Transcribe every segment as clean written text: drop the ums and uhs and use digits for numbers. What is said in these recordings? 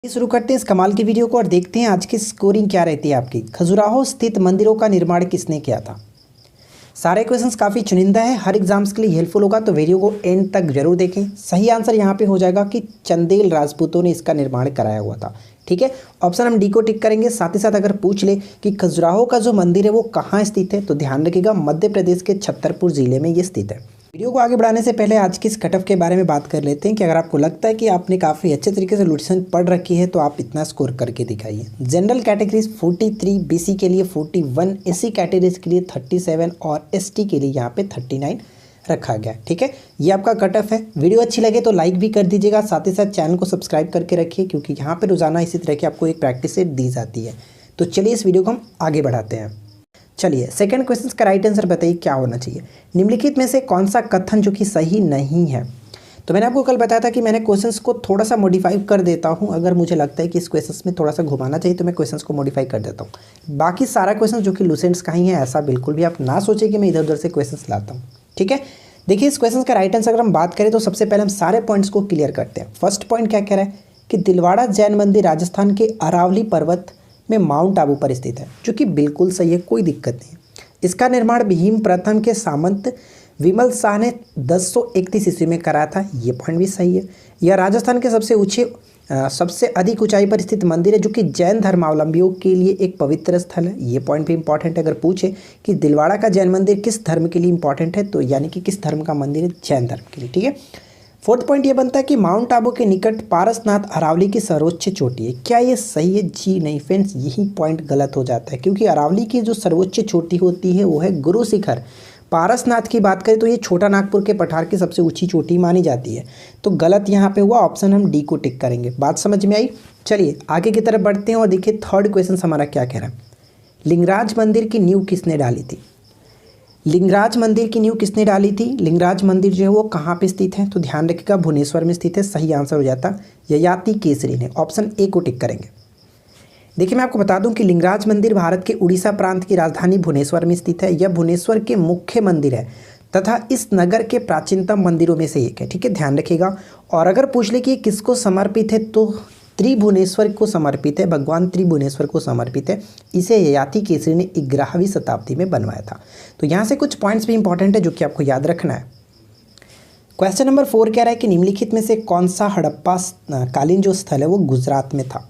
शुरू करते हैं इस कमाल की वीडियो को और देखते हैं आज की स्कोरिंग क्या रहती है आपकी। खजुराहो स्थित मंदिरों का निर्माण किसने किया था। सारे क्वेश्चंस काफ़ी चुनिंदा है, हर एग्जाम्स के लिए हेल्पफुल होगा, तो वीडियो को एंड तक जरूर देखें। सही आंसर यहाँ पे हो जाएगा कि चंदेल राजपूतों ने इसका निर्माण कराया हुआ था। ठीक है, ऑप्शन हम डी को टिक करेंगे। साथ ही साथ अगर पूछ ले कि खजुराहो का जो मंदिर है वो कहाँ स्थित है, तो ध्यान रखिएगा मध्य प्रदेश के छतरपुर जिले में ये स्थित है। वीडियो को आगे बढ़ाने से पहले आज की इस कट ऑफ के बारे में बात कर लेते हैं कि अगर आपको लगता है कि आपने काफ़ी अच्छे तरीके से सॉल्यूशन पढ़ रखी है तो आप इतना स्कोर करके दिखाइए। जनरल कैटेगरीज 43, बीसी के लिए 41, एससी कैटेगरीज के लिए 37 और एसटी के लिए यहाँ पे 39 रखा गया। ठीक है, ये आपका कट ऑफ है। वीडियो अच्छी लगे तो लाइक भी कर दीजिएगा, साथ ही साथ चैनल को सब्सक्राइब करके रखिए क्योंकि यहाँ पर रोजाना इसी तरह की आपको एक प्रैक्टिस सेट दी जाती है। तो चलिए इस वीडियो को हम आगे बढ़ाते हैं। चलिए सेकंड क्वेश्चन का राइट आंसर बताइए क्या होना चाहिए। निम्नलिखित में से कौन सा कथन जो कि सही नहीं है। तो मैंने आपको कल बताया था कि मैंने क्वेश्चंस को थोड़ा सा मॉडिफाई कर देता हूं। अगर मुझे लगता है कि इस क्वेश्चंस में थोड़ा सा घुमाना चाहिए तो मैं क्वेश्चंस को मॉडिफाई कर देता हूं। बाकी सारा क्वेश्चन जो कि लूसेंट्स का ही है, ऐसा बिल्कुल भी आप ना सोचें कि मैं इधर उधर से क्वेश्चंस लाता हूँ। ठीक है, देखिए इस क्वेश्चन का राइट आंसर अगर हम बात करें तो सबसे पहले हम सारे पॉइंट्स को क्लियर करते हैं। फर्स्ट पॉइंट क्या कह रहा है कि दिलवाड़ा जैन मंदिर राजस्थान के अरावली पर्वत में माउंट आबू पर स्थित है, जो कि बिल्कुल सही है, कोई दिक्कत नहीं है। इसका निर्माण भीम प्रथम के सामंत विमल शाह ने 1031 ईस्वी में कराया था, ये पॉइंट भी सही है। यह राजस्थान के सबसे अधिक ऊंचाई पर स्थित मंदिर है जो कि जैन धर्मावलंबियों के लिए एक पवित्र स्थल है, ये पॉइंट भी इंपॉर्टेंट है। अगर पूछे कि दिलवाड़ा का जैन मंदिर किस धर्म के लिए इंपॉर्टेंट है, तो यानी कि किस धर्म का मंदिर है, जैन धर्म के लिए। ठीक है, फोर्थ पॉइंट ये बनता है कि माउंट आबू के निकट पारसनाथ अरावली की सर्वोच्च चोटी है, क्या ये सही है? जी नहीं फ्रेंड्स, यही पॉइंट गलत हो जाता है क्योंकि अरावली की जो सर्वोच्च चोटी होती है वो है गुरु शिखर। पारसनाथ की बात करें तो ये छोटा नागपुर के पठार की सबसे ऊंची चोटी मानी जाती है, तो गलत यहाँ पे हुआ। ऑप्शन हम डी को टिक करेंगे। बात समझ में आई? चलिए आगे की तरफ बढ़ते हैं और देखिए थर्ड क्वेश्चन हमारा क्या कह रहा है। लिंगराज मंदिर की नींव किसने डाली थी। लिंगराज मंदिर की नींव किसने डाली थी? लिंगराज मंदिर जो है वो कहाँ पे स्थित है, तो ध्यान रखिएगा भुवनेश्वर में स्थित है। सही आंसर हो जाता ययाति केसरी ने। ऑप्शन ए को टिक करेंगे। देखिए मैं आपको बता दूं कि लिंगराज मंदिर भारत के उड़ीसा प्रांत की राजधानी भुवनेश्वर में स्थित है। यह भुवनेश्वर के मुख्य मंदिर है तथा इस नगर के प्राचीनतम मंदिरों में से एक है। ठीक है, ध्यान रखिएगा। और अगर पूछ ले कि किसको समर्पित है, तो त्रिभुवनेश्वर को समर्पित है, भगवान त्रिभुवनेश्वर को समर्पित है। इसे ययाति केसरी ने 11वीं शताब्दी में बनवाया था। तो यहाँ से कुछ पॉइंट्स भी इंपॉर्टेंट है जो कि आपको याद रखना है। क्वेश्चन नंबर 4 कह रहा है कि निम्नलिखित में से कौन सा हड़प्पा कालीन जो स्थल है वो गुजरात में था।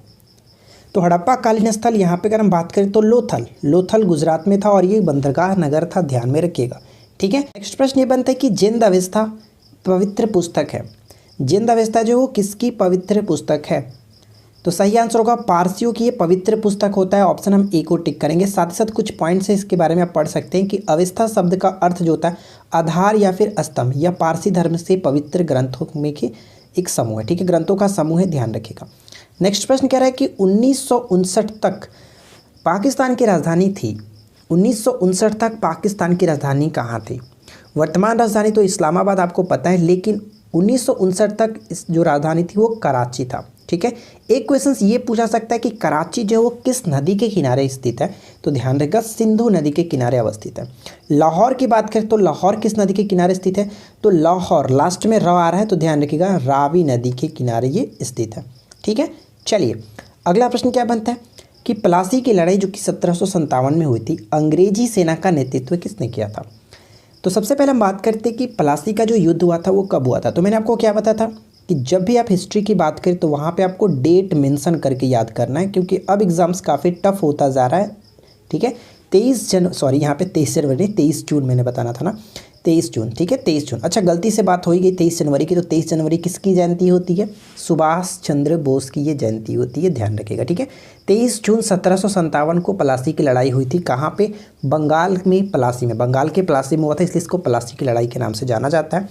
तो हड़प्पा कालीन स्थल यहाँ पे अगर हम बात करें तो लोथल गुजरात में था और ये बंदरगाह नगर था, ध्यान में रखिएगा। ठीक है, नेक्स्ट प्रश्न ये बनता है कि जिंद अवस्था पवित्र पुस्तक है। जिंद अवस्था जो वो किसकी पवित्र पुस्तक है, तो सही आंसर होगा पारसियों की ये पवित्र पुस्तक होता है। ऑप्शन हम ए को टिक करेंगे। साथ ही साथ कुछ पॉइंट्स है इसके बारे में आप पढ़ सकते हैं कि अवस्था शब्द का अर्थ जो होता है आधार या फिर स्तंभ, या पारसी धर्म से पवित्र ग्रंथों में के एक समूह है। ठीक है, ग्रंथों का समूह है, ध्यान रखिएगा। नेक्स्ट प्रश्न कह रहा है कि 1959 तक पाकिस्तान की राजधानी थी। 1959 तक पाकिस्तान की राजधानी कहाँ थी? वर्तमान राजधानी तो इस्लामाबाद आपको पता है, लेकिन 1959 तक इस जो राजधानी थी वो कराची था। ठीक है, एक क्वेश्चन ये पूछा सकता है कि कराची जो है वो किस नदी के किनारे स्थित है, तो ध्यान रखिएगा सिंधु नदी के किनारे अवस्थित है। लाहौर की बात करें तो लाहौर किस नदी के किनारे स्थित है, तो लाहौर लास्ट में र आ रहा है, तो ध्यान रखिएगा रावी नदी के किनारे ये स्थित है। ठीक है, चलिए अगला प्रश्न क्या बनता है कि प्लासी की लड़ाई जो कि 1757 में हुई थी, अंग्रेजी सेना का नेतृत्व किसने किया था। तो सबसे पहले हम बात करते हैं कि प्लासी का जो युद्ध हुआ था वो कब हुआ था। तो मैंने आपको क्या बताया था कि जब भी आप हिस्ट्री की बात करें तो वहाँ पे आपको डेट मेंशन करके याद करना है, क्योंकि अब एग्जाम्स काफ़ी टफ होता जा रहा है। ठीक है, 23 जून मैंने बताना था ना, 23 जून। ठीक है, 23 जून। अच्छा गलती से बात हो ही गई 23 जनवरी की, तो 23 जनवरी किसकी जयंती होती है? सुभाष चंद्र बोस की ये जयंती होती है, ध्यान रखिएगा। ठीक है, 23 जून 1757 को प्लासी की लड़ाई हुई थी। कहाँ पे? बंगाल में, प्लासी में, बंगाल के प्लासी में हुआ था, इसलिए इसको प्लासी की लड़ाई के नाम से जाना जाता है।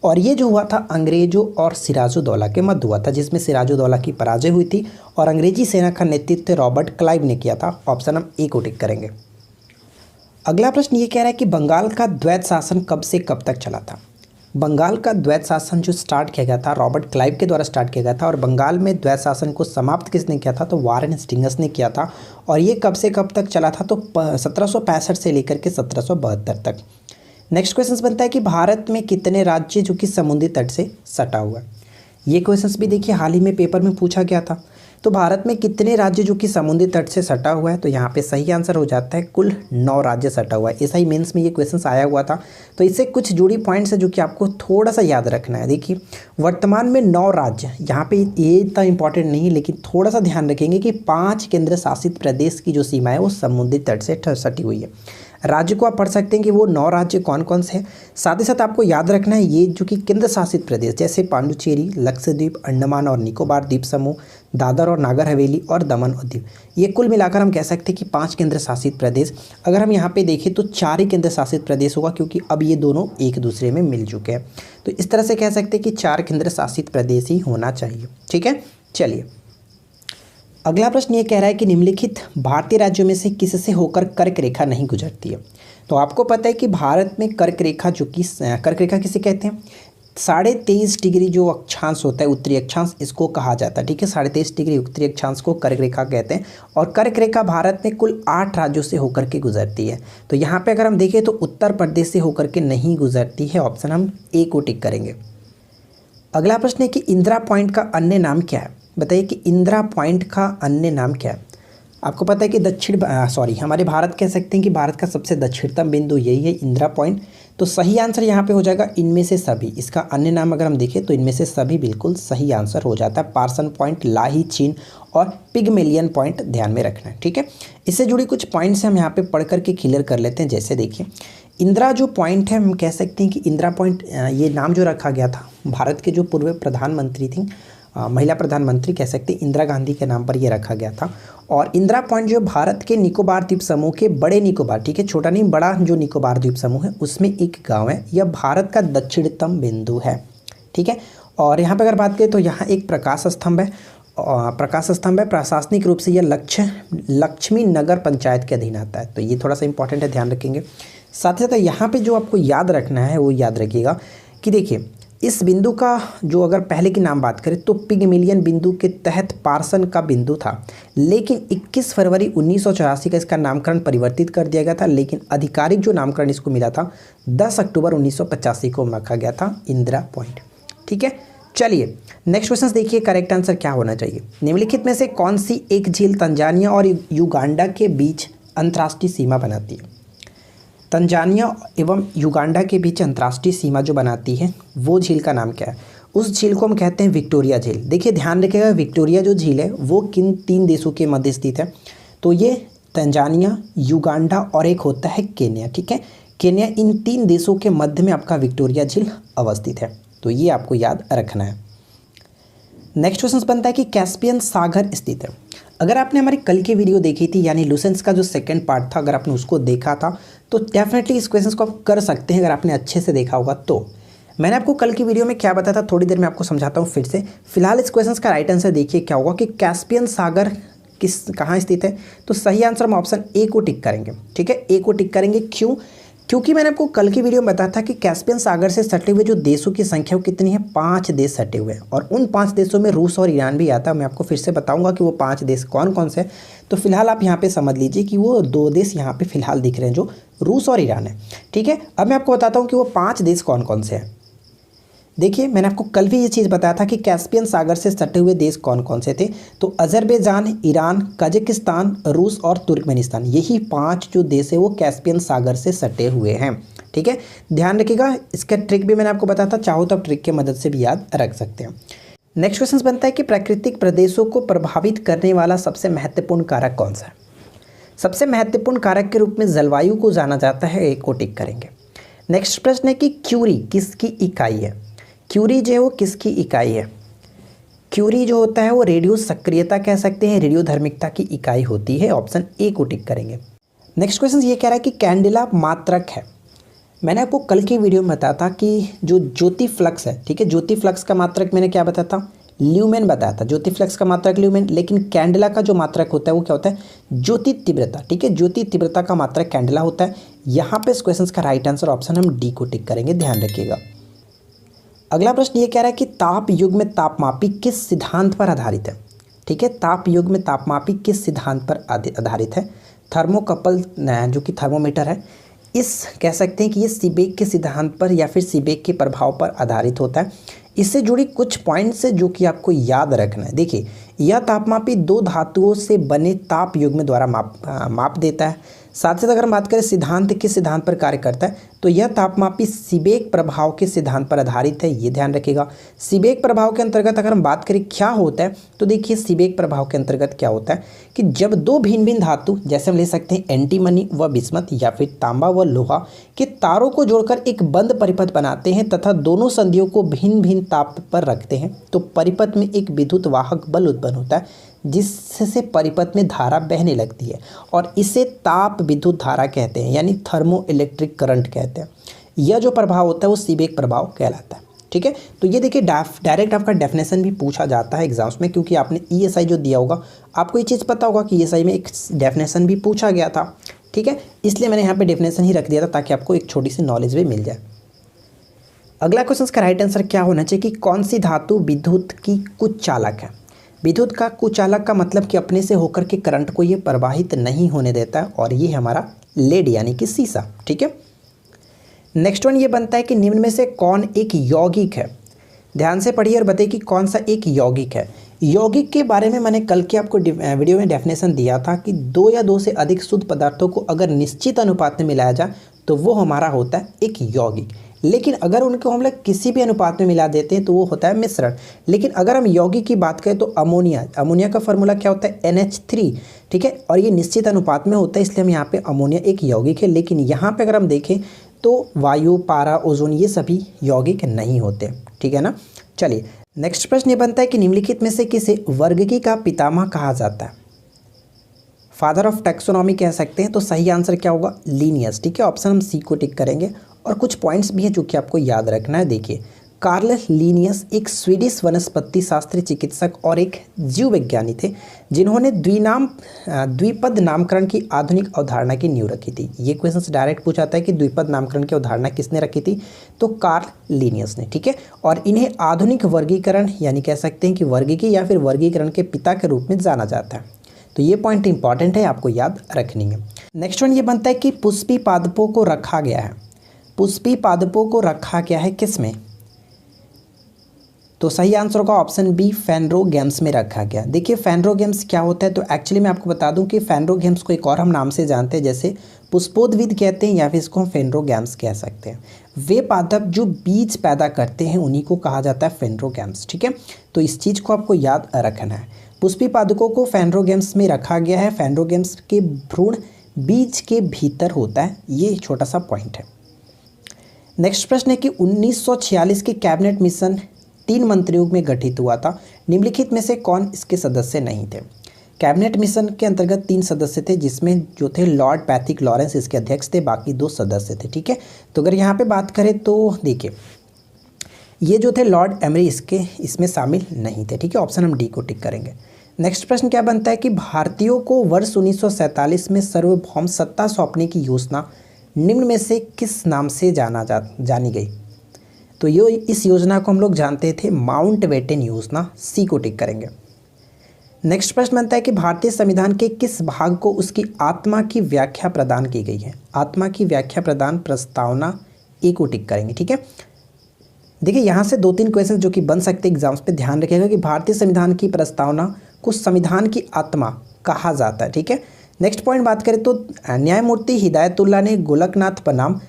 और ये जो हुआ था अंग्रेजों और सिराजुद्दौला के मध्य हुआ था, जिसमें सिराजुद्दौला की पराजय हुई थी और अंग्रेजी सेना का नेतृत्व रॉबर्ट क्लाइव ने किया था। ऑप्शन हम ए को टिक करेंगे। अगला प्रश्न ये कह रहा है कि बंगाल का द्वैत शासन कब से कब तक चला था। बंगाल का द्वैत शासन जो स्टार्ट किया गया था रॉबर्ट क्लाइव के द्वारा स्टार्ट किया गया था, और बंगाल में द्वैत शासन को समाप्त किसने किया था, तो वारेन हेस्टिंग्स ने किया था। और ये कब से कब तक चला था, तो 1765 से लेकर के 1772 तक। नेक्स्ट क्वेश्चन बनता है कि भारत में कितने राज्य जो कि समुद्री तट से सटा हुआ है। ये क्वेश्चंस भी देखिए हाल ही में पेपर में पूछा गया था। तो भारत में कितने राज्य जो कि समुद्री तट से सटा हुआ है, तो यहाँ पे सही आंसर हो जाता है कुल 9 राज्य सटा हुआ है। ऐसा ही मेंस में ये क्वेश्चन आया हुआ था। तो इससे कुछ जुड़ी पॉइंट्स है जो कि आपको थोड़ा सा याद रखना है। देखिए वर्तमान में 9 राज्य, यहाँ पे ये इतना इंपॉर्टेंट नहीं है लेकिन थोड़ा सा ध्यान रखेंगे कि 5 केंद्र शासित प्रदेश की जो सीमा है वो समुद्री तट से सटी हुई है। राज्य को आप पढ़ सकते हैं कि वो 9 राज्य कौन कौन से हैं। साथ ही साथ आपको याद रखना है ये जो कि केंद्र शासित प्रदेश जैसे पांडुचेरी, लक्षद्वीप, अंडमान और निकोबार द्वीप समूह, दादर और नागर हवेली और दमन और दीव, ये कुल मिलाकर हम कह सकते हैं कि 5 केंद्र शासित प्रदेश। अगर हम यहाँ पे देखें तो 4 ही केंद्र शासित प्रदेश होगा क्योंकि अब ये दोनों एक दूसरे में मिल चुके हैं। तो इस तरह से कह सकते हैं कि 4 केंद्र शासित प्रदेश ही होना चाहिए। ठीक है, चलिए अगला प्रश्न ये कह रहा है कि निम्नलिखित भारतीय राज्यों में से किससे होकर कर्क रेखा नहीं गुजरती है। तो आपको पता है कि भारत में कर्क रेखा जो कि कर्क रेखा किसे कहते हैं, 23.5 डिग्री जो अक्षांश होता है उत्तरी अक्षांश, इसको कहा जाता है। ठीक है, 23.5 डिग्री उत्तरी अक्षांश को कर्क रेखा कहते हैं। और कर्क रेखा भारत में कुल 8 राज्यों से होकर के गुजरती है। तो यहाँ पे अगर हम देखें तो उत्तर प्रदेश से होकर के नहीं गुजरती है, ऑप्शन हम ए को टिक करेंगे। अगला प्रश्न है कि इंदिरा पॉइंट का अन्य नाम क्या है। बताइए कि इंदिरा पॉइंट का अन्य नाम क्या है। आपको पता है कि हमारे भारत कह सकते हैं कि भारत का सबसे दक्षिणतम बिंदु यही है इंदिरा पॉइंट। तो सही आंसर यहाँ पे हो जाएगा इनमें से सभी। इसका अन्य नाम अगर हम देखें तो इनमें से सभी बिल्कुल सही आंसर हो जाता है। पार्सन पॉइंट, लाही चीन और पिगमेलियन पॉइंट ध्यान में रखना है। ठीक है, इससे जुड़ी कुछ पॉइंट्स हम यहाँ पे पढ़ करके क्लियर कर लेते हैं। जैसे देखिए इंदिरा जो पॉइंट है, हम कह सकते हैं कि इंदिरा पॉइंट ये नाम जो रखा गया था भारत के जो पूर्व प्रधानमंत्री थी, महिला प्रधानमंत्री कह सकते हैं, इंदिरा गांधी के नाम पर यह रखा गया था। और इंदिरा पॉइंट जो भारत के निकोबार द्वीप समूह के बड़े निकोबार, ठीक है, छोटा नहीं बड़ा जो निकोबार द्वीप समूह है उसमें एक गांव है। यह भारत का दक्षिणतम बिंदु है। ठीक है, और यहाँ पर अगर बात करें तो यहाँ एक प्रकाश स्तंभ है। प्रशासनिक रूप से यह लक्ष्मी नगर पंचायत के अधीन आता है। तो ये थोड़ा सा इंपॉर्टेंट है, ध्यान रखेंगे। साथ ही साथ यहाँ पे जो आपको याद रखना है वो याद रखिएगा कि देखिए इस बिंदु का जो अगर पहले की नाम बात करें तो पिगमेलियन बिंदु के तहत पार्सन का बिंदु था, लेकिन 21 फरवरी 1984 का इसका नामकरण परिवर्तित कर दिया गया था। लेकिन आधिकारिक जो नामकरण इसको मिला था 10 अक्टूबर 1985 को रखा गया था इंदिरा पॉइंट। ठीक है, चलिए नेक्स्ट क्वेश्चन देखिए करेक्ट आंसर क्या होना चाहिए। निम्नलिखित में से कौन सी एक झील तंजानिया और युगांडा के बीच अंतर्राष्ट्रीय सीमा बनाती है। तंजानिया एवं युगांडा के बीच अंतर्राष्ट्रीय सीमा जो बनाती है वो झील का नाम क्या है। उस झील को हम कहते हैं विक्टोरिया झील। देखिए ध्यान रखिएगा विक्टोरिया जो झील है वो किन 3 देशों के मध्य स्थित है। तो ये तंजानिया, युगांडा और एक होता है केन्या। ठीक है, केन्या, इन 3 देशों के मध्य में आपका विक्टोरिया झील अवस्थित है। तो ये आपको याद रखना है। नेक्स्ट क्वेश्चन बनता है कि कैस्पियन सागर स्थित है। अगर आपने हमारी कल की वीडियो देखी थी यानी लुसेंस का जो सेकंड पार्ट था, अगर आपने उसको देखा था तो डेफिनेटली इस क्वेश्चन को आप कर सकते हैं अगर आपने अच्छे से देखा होगा। तो मैंने आपको कल की वीडियो में क्या बताया था थोड़ी देर में आपको समझाता हूँ फिर से। फिलहाल इस क्वेश्चन का राइट आंसर देखिए क्या होगा कि कैस्पियन सागर कहाँ स्थित है। तो सही आंसर हम ऑप्शन ए को टिक करेंगे। ठीक है, ए को टिक करेंगे। क्यों? क्योंकि मैंने आपको कल की वीडियो में बताया था कि कैस्पियन सागर से सटे हुए जो देशों की संख्या वो कितनी है, 5 देश सटे हुए हैं। और उन 5 देशों में रूस और ईरान भी आता है। मैं आपको फिर से बताऊंगा कि वो 5 देश कौन कौन से। तो फिलहाल आप यहाँ पे समझ लीजिए कि वो 2 देश यहाँ पे फिलहाल दिख रहे हैं जो रूस और ईरान है। ठीक है, अब मैं आपको बताता हूँ कि वो 5 देश कौन कौन से हैं। देखिए मैंने आपको कल भी ये चीज़ बताया था कि कैस्पियन सागर से सटे हुए देश कौन कौन से थे। तो अजरबैजान, ईरान, कजाकिस्तान, रूस और तुर्कमेनिस्तान, यही 5 जो देश है वो कैस्पियन सागर से सटे हुए हैं। ठीक है, ध्यान रखिएगा। इसका ट्रिक भी मैंने आपको बताया था, चाहो तो आप ट्रिक की मदद से भी याद रख सकते हैं। नेक्स्ट क्वेश्चन बनता है कि प्राकृतिक प्रदेशों को प्रभावित करने वाला सबसे महत्वपूर्ण कारक कौन सा है। सबसे महत्वपूर्ण कारक के रूप में जलवायु को जाना जाता है, एक को टिक करेंगे। नेक्स्ट प्रश्न है कि क्यूरी किसकी इकाई है। क्यूरी जो है वो किसकी इकाई है। क्यूरी जो होता है वो रेडियो सक्रियता कह सकते हैं, रेडियो धर्मिकता की इकाई होती है। ऑप्शन ए को टिक करेंगे। नेक्स्ट क्वेश्चन ये कह रहा है कि कैंडेला मात्रक है। मैंने आपको कल की वीडियो में बताया था कि जो ज्योति फ्लक्स है, ठीक है, ज्योति फ्लक्स का मात्रक मैंने क्या बताया था, ल्यूमेन बताया था। ज्योति फ्लक्स का मात्रक ल्यूमेन, लेकिन कैंडेला का जो मात्रक होता है वो क्या होता है, ज्योति तीव्रता। ठीक है, ज्योति तीव्रता का मात्रक कैंडेला होता है। यहाँ पे इस क्वेश्चन का राइट आंसर ऑप्शन हम डी को टिक करेंगे, ध्यान रखिएगा। अगला प्रश्न ये कह रहा है कि ताप युग में तापमापी किस सिद्धांत पर आधारित है। ठीक है, ताप युग में तापमापी किस सिद्धांत पर आधारित है। थर्मोकपल जो कि थर्मोमीटर है, इस कह सकते हैं कि ये सीबेक के सिद्धांत पर या फिर सीबेक के प्रभाव पर आधारित होता है। इससे जुड़ी कुछ पॉइंट्स है जो कि आपको याद रखना है। देखिए, यह तापमापी दो धातुओं से बने ताप युग्म द्वारा माप देता है। साथ ही साथ अगर हम बात करें सिद्धांत, किस सिद्धांत पर कार्य करता है, तो यह तापमापी सीबेक प्रभाव के सिद्धांत पर आधारित है, ये ध्यान रखिएगा। सीबेक प्रभाव के अंतर्गत अगर हम बात करें क्या होता है, तो देखिए सीबेक प्रभाव के अंतर्गत क्या होता है कि जब दो भिन्न भिन्न धातु, जैसे हम ले सकते हैं एंटीमनी व बिस्मथ या फिर तांबा व लोहा के तारों को जोड़कर एक बंद परिपथ बनाते हैं तथा दोनों संधियों को भिन्न भिन्न ताप पर रखते हैं, तो परिपथ में एक विद्युत वाहक बल उत्पन्न होता है जिससे परिपथ में धारा बहने लगती है और इसे ताप विद्युत धारा कहते हैं, यानी थर्मो इलेक्ट्रिक करंट कहते हैं। यह जो प्रभाव होता है वो सीबेक प्रभाव कहलाता है। ठीक है, तो ये देखिए डायरेक्ट आपका डेफिनेशन भी पूछा जाता है एग्जाम्स में, क्योंकि आपने ईएसआई जो दिया होगा आपको ये चीज़ पता होगा कि ईएसआई में एक डेफिनेशन भी पूछा गया था। ठीक है, इसलिए मैंने यहाँ पे डेफिनेशन ही रख दिया था ताकि आपको एक छोटी सी नॉलेज भी मिल जाए। अगला क्वेश्चन का राइट आंसर क्या होना चाहिए कि कौन सी धातु विद्युत की कुचालक है। विद्युत का कुचालक का मतलब कि अपने से होकर के करंट को ये प्रवाहित नहीं होने देता है, और ये हमारा लेड यानी कि सीसा। ठीक है, नेक्स्ट वन ये बनता है कि निम्न में से कौन एक यौगिक है। ध्यान से पढ़िए और बताइए कि कौन सा एक यौगिक है। यौगिक के बारे में मैंने कल के आपको वीडियो में डेफिनेशन दिया था कि दो या दो से अधिक शुद्ध पदार्थों को अगर निश्चित अनुपात में मिलाया जाए तो वो हमारा होता है एक यौगिक, लेकिन अगर उनको हम लोग किसी भी अनुपात में मिला देते हैं तो वो होता है मिश्रण। लेकिन अगर हम यौगिक की बात करें तो अमोनिया का फार्मूला क्या होता है NH3। ठीक है, और ये निश्चित अनुपात में होता है, इसलिए हम यहाँ पे अमोनिया एक यौगिक है। लेकिन यहाँ पे अगर हम देखें तो वायु, पारा, ओजोन ये सभी यौगिक नहीं होते। ठीक है ना। चलिए नेक्स्ट प्रश्न ये बनता है कि निम्नलिखित में से किसे वर्गीकी का पितामह कहा जाता है। फादर ऑफ टैक्सोनॉमी कह सकते हैं, तो सही आंसर क्या होगा लीनियस। ठीक है, ऑप्शन हम सी को टिक करेंगे। और कुछ पॉइंट्स भी हैं जो कि आपको याद रखना है। देखिए, कार्ल लीनियस एक स्वीडिश वनस्पति शास्त्री, चिकित्सक और एक जीव विज्ञानी थे जिन्होंने द्विपद नामकरण की आधुनिक अवधारणा की नींव रखी थी। ये क्वेश्चन डायरेक्ट पूछा था कि द्विपद नामकरण की अवधारणा किसने रखी थी, तो कार्ल लीनियस ने। ठीक है, और इन्हें आधुनिक वर्गीकरण यानी कह सकते हैं कि वर्गीकी या फिर वर्गीकरण के पिता के रूप में जाना जाता है। तो ये पॉइंट इंपॉर्टेंट है, आपको याद रखनी है। नेक्स्ट वन ये बनता है कि पुष्पी पादपों को रखा गया है। पुष्पी पादपों को रखा गया है किस में, तो सही आंसर होगा ऑप्शन बी फेनरोगेम्स में रखा गया। देखिए फेनरोगेम्स क्या होता है, तो एक्चुअली मैं आपको बता दूं कि फेनरोगेम्स को एक और हम नाम से जानते हैं, जैसे पुष्पोद्भिद कहते हैं या फिर इसको हम फेनरोगेम्स कह सकते हैं। वे पादप जो बीज पैदा करते हैं उन्हीं को कहा जाता है फेनरोगेम्स। ठीक है, तो इस चीज़ को आपको याद रखना है। पुष्पी पादपों को फेनरोगेम्स में रखा गया है। फेनरोगेम्स के भ्रूण बीज के भीतर होता है, ये छोटा सा पॉइंट है। नेक्स्ट प्रश्न है कि 1946 के कैबिनेट मिशन 3 मंत्रियों में गठित हुआ था। निम्नलिखित में से कौन इसके सदस्य नहीं थे। कैबिनेट मिशन के अंतर्गत 3 सदस्य थे, जिसमें जो थे लॉर्ड पैथिक लॉरेंस इसके अध्यक्ष थे, बाकी 2 सदस्य थे। ठीक है, तो अगर यहाँ पे बात करें तो देखिए ये जो थे लॉर्ड एमरी इसमें शामिल नहीं थे। ठीक है, ऑप्शन हम डी को टिक करेंगे। नेक्स्ट प्रश्न क्या बनता है कि भारतीयों को वर्ष 1947 में सार्वभौम सत्ता सौंपने की योजना निम्न में से किस नाम से जानी गई। तो ये इस योजना को हम लोग जानते थे माउंटबेटन योजना, सी को टिक करेंगे। नेक्स्ट प्रश्न बनता है कि भारतीय संविधान के किस भाग को उसकी आत्मा की व्याख्या प्रदान की गई है। आत्मा की व्याख्या प्रदान प्रस्तावना, ए को टिक करेंगे। ठीक है, देखिए यहाँ से 2-3 क्वेश्चन जो कि बन सकते हैं एग्जाम्स पे, ध्यान रखिएगा कि भारतीय संविधान की प्रस्तावना को संविधान की आत्मा कहा जाता है। ठीक है, नेक्स्ट पॉइंट बात करें तो न्यायमूर्ति हिदायतुल्लाह ने गोलकनाथ बनाम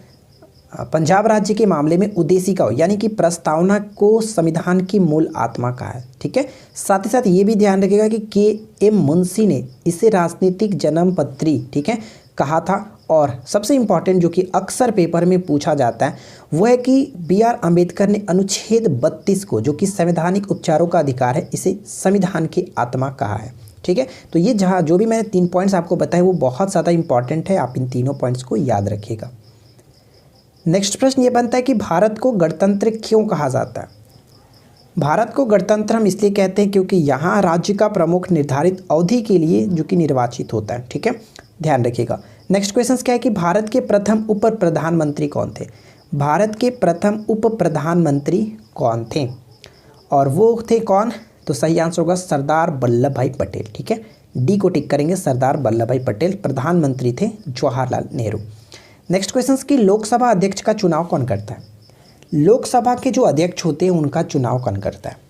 पंजाब राज्य के मामले में उद्देशिका यानी कि प्रस्तावना को संविधान की मूल आत्मा कहा है। ठीक है, साथ ही साथ ये भी ध्यान रखिएगा कि के.एम. मुंशी ने इसे राजनीतिक जन्मपत्री, ठीक है, कहा था। और सबसे इम्पॉर्टेंट जो कि अक्सर पेपर में पूछा जाता है वो है कि B.R. अम्बेडकर ने अनुच्छेद 32 को, जो कि संवैधानिक उपचारों का अधिकार है, इसे संविधान की आत्मा कहा है। ठीक है, तो ये जो भी मैंने 3 पॉइंट्स आपको बताए वो बहुत ज़्यादा इंपॉर्टेंट है, आप इन तीनों पॉइंट्स को याद रखिएगा। नेक्स्ट प्रश्न ये बनता है कि भारत को गणतंत्र क्यों कहा जाता है। भारत को गणतंत्र हम इसलिए कहते हैं क्योंकि यहाँ राज्य का प्रमुख निर्धारित अवधि के लिए जो कि निर्वाचित होता है। ठीक है, ध्यान रखिएगा। नेक्स्ट क्वेश्चन क्या है कि भारत के प्रथम उप प्रधानमंत्री कौन थे। भारत के प्रथम उप प्रधानमंत्री कौन थे, और वो थे कौन, तो सही आंसर होगा सरदार वल्लभ भाई पटेल। ठीक है, डी को टिक करेंगे, सरदार वल्लभ भाई पटेल प्रधानमंत्री थे जवाहरलाल नेहरू। नेक्स्ट क्वेश्चन की लोकसभा अध्यक्ष का चुनाव कौन करता है। लोकसभा के जो अध्यक्ष होते हैं उनका चुनाव कौन करता है?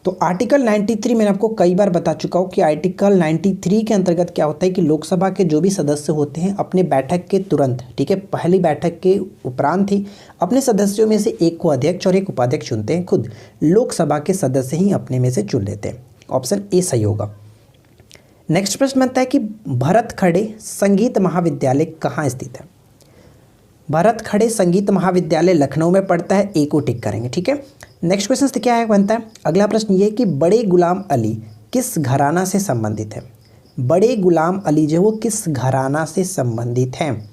तो आर्टिकल 93 मैंने आपको कई बार बता चुका हूँ कि आर्टिकल 93 के अंतर्गत क्या होता है कि लोकसभा के जो भी सदस्य होते हैं अपने बैठक के तुरंत, ठीक है, पहली बैठक के उपरांत ही अपने सदस्यों में से एक को अध्यक्ष और एक उपाध्यक्ष चुनते हैं। खुद लोकसभा के सदस्य ही अपने में से चुन लेते हैं। ऑप्शन ए सही होगा। नेक्स्ट प्रश्न बनता है कि भरत खड़े संगीत महाविद्यालय कहाँ स्थित है? भरत खड़े संगीत महाविद्यालय लखनऊ में पड़ता है, ए को टिक करेंगे, ठीक है। नेक्स्ट क्वेश्चन क्या है बनता है? अगला प्रश्न ये है कि बड़े गुलाम अली किस घराना से संबंधित है? बड़े गुलाम अली जो वो किस घराना से संबंधित हैं?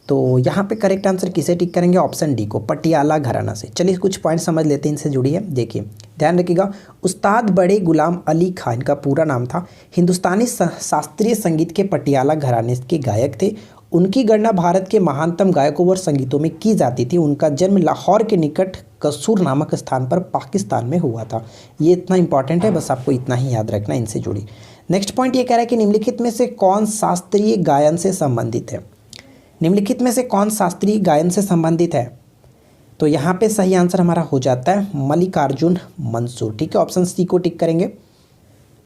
तो यहाँ पे करेक्ट आंसर किसे टिक करेंगे? ऑप्शन डी को, पटियाला घराना से। चलिए कुछ पॉइंट समझ लेते हैं, इनसे जुड़ी है। देखिए ध्यान रखिएगा, उस्ताद बड़े गुलाम अली खान का पूरा नाम था, हिंदुस्तानी शास्त्रीय संगीत के पटियाला घराने के गायक थे। उनकी गणना भारत के महानतम गायकों और संगीतों में की जाती थी। उनका जन्म लाहौर के निकट कसूर नामक स्थान पर पाकिस्तान में हुआ था। ये इतना इंपॉर्टेंट है, बस आपको इतना ही याद रखना इनसे जुड़ी। नेक्स्ट पॉइंट ये कह रहा है कि निम्नलिखित में से कौन शास्त्रीय गायन से संबंधित है? निम्नलिखित में से कौन शास्त्रीय गायन से संबंधित है? तो यहाँ पे सही आंसर हमारा हो जाता है मल्लिकार्जुन मंसूर, ठीक है। ऑप्शन सी को टिक करेंगे।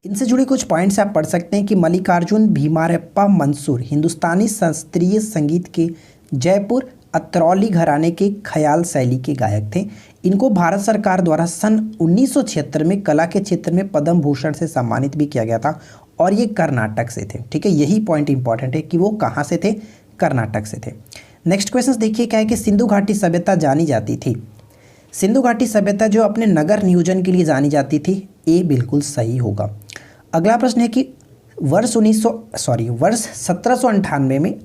इनसे जुड़ी कुछ पॉइंट्स आप पढ़ सकते हैं कि मल्लिकार्जुन भीमारप्पा मंसूर हिंदुस्तानी शास्त्रीय संगीत के जयपुर अतरौली घराने के ख्याल शैली के गायक थे। इनको भारत सरकार द्वारा सन 1976 में कला के क्षेत्र में पद्म भूषण से सम्मानित भी किया गया था और ये कर्नाटक से थे, ठीक है। यही पॉइंट इंपॉर्टेंट है कि वो कहाँ से थे? कर्नाटक से थे। नेक्स्ट क्वेश्चन देखिए क्या है कि सिंधु घाटी सभ्यता जानी जाती थी। सिंधु घाटी सभ्यता जो अपने नगर नियोजन के लिए जानी जाती थी, ए बिल्कुल सही होगा। अगला प्रश्न है कि वर्ष 1798 में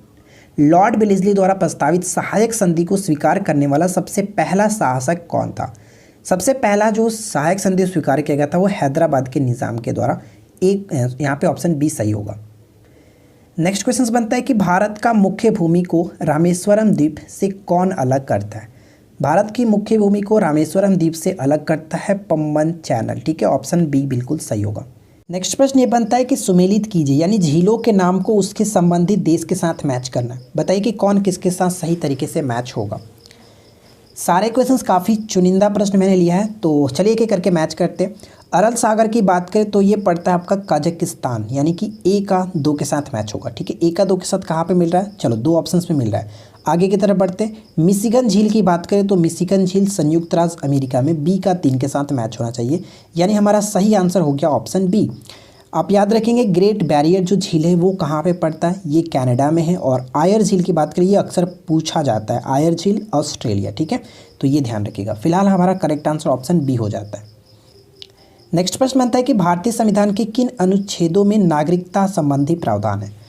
लॉर्ड वेलेस्ली द्वारा प्रस्तावित सहायक संधि को स्वीकार करने वाला सबसे पहला शासक कौन था? सबसे पहला जो सहायक संधि स्वीकार किया गया था वो हैदराबाद के निज़ाम के द्वारा। एक यहाँ पे ऑप्शन बी सही होगा। नेक्स्ट क्वेश्चन बनता है कि भारत का मुख्य भूमि को रामेश्वरम द्वीप से कौन अलग करता है? भारत की मुख्य भूमि को रामेश्वरम द्वीप से अलग करता है पम्बन चैनल, ठीक है। ऑप्शन बी बिल्कुल सही होगा। नेक्स्ट प्रश्न ये बनता है कि सुमेलित कीजिए, यानी झीलों के नाम को उसके संबंधित देश के साथ मैच करना। बताइए कि कौन किसके साथ सही तरीके से मैच होगा। सारे क्वेश्चंस काफ़ी चुनिंदा प्रश्न मैंने लिया है, तो चलिए एक एक करके मैच करते हैं। अरल सागर की बात करें तो ये पड़ता है आपका कजाकिस्तान, यानी कि ए का 2 के साथ मैच होगा, ठीक है। ए का 2 के साथ कहाँ पे मिल रहा है? चलो 2 ऑप्शंस में मिल रहा है। आगे की तरफ बढ़ते हैं। मिशिगन झील की बात करें तो मिशिगन झील संयुक्त राज्य अमेरिका में, बी का 3 के साथ मैच होना चाहिए, यानी हमारा सही आंसर हो गया ऑप्शन बी। आप याद रखेंगे ग्रेट बैरियर जो झील है वो कहाँ पे पड़ता है? ये कनाडा में है। और आयर झील की बात करिए, अक्सर पूछा जाता है, आयर झील ऑस्ट्रेलिया, ठीक है। तो ये ध्यान रखिएगा। फिलहाल हमारा करेक्ट आंसर ऑप्शन बी हो जाता है। नेक्स्ट प्रश्न बनता है कि भारतीय संविधान के किन अनुच्छेदों में नागरिकता संबंधी प्रावधान है?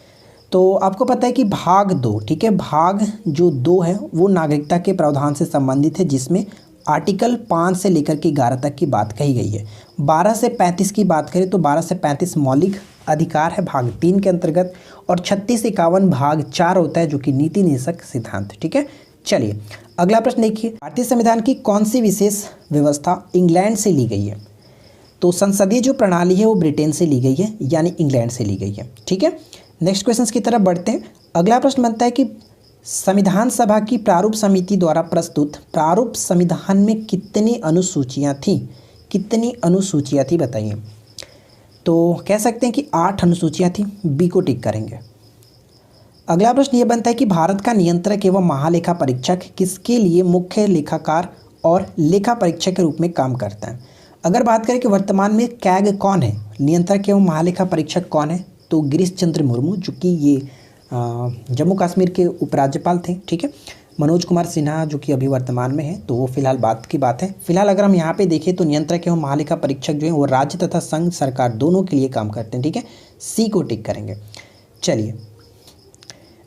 तो आपको पता है कि भाग 2, ठीक है, भाग जो 2 है वो नागरिकता के प्रावधान से संबंधित है, जिसमें आर्टिकल 5 से लेकर के 11 तक की बात कही गई है। 12 से 35 की बात करें तो 12 से 35 मौलिक अधिकार है भाग 3 के अंतर्गत, और 36 से 51 भाग 4 होता है जो कि नीति निदेशक सिद्धांत, ठीक है। चलिए अगला प्रश्न देखिए, भारतीय संविधान की कौन सी विशेष व्यवस्था इंग्लैंड से ली गई है? तो संसदीय जो प्रणाली है वो ब्रिटेन से ली गई है, यानी इंग्लैंड से ली गई है, ठीक है। नेक्स्ट क्वेश्चन की तरफ बढ़ते हैं। अगला प्रश्न बनता है कि संविधान सभा की प्रारूप समिति द्वारा प्रस्तुत प्रारूप संविधान में कितनी अनुसूचियां थी? कितनी अनुसूचियां थी बताइए। तो कह सकते हैं कि 8 अनुसूचियां थी, बी को टिक करेंगे। अगला प्रश्न ये बनता है कि भारत का नियंत्रक एवं महालेखा परीक्षक किसके लिए मुख्य लेखाकार और लेखा परीक्षक के रूप में काम करता है? अगर बात करें कि वर्तमान में कैग कौन है, नियंत्रक एवं महालेखा परीक्षक कौन है, तो गिरीश चंद्र मुर्मू, जो कि ये जम्मू कश्मीर के उपराज्यपाल थे, ठीक है। मनोज कुमार सिन्हा जो कि अभी वर्तमान में है, तो वो फिलहाल बात की बात है। फिलहाल अगर हम यहाँ पे देखें तो नियंत्रक एवं महालेखा परीक्षक जो है वो राज्य तथा संघ सरकार दोनों के लिए काम करते हैं, ठीक है। सी को टिक करेंगे। चलिए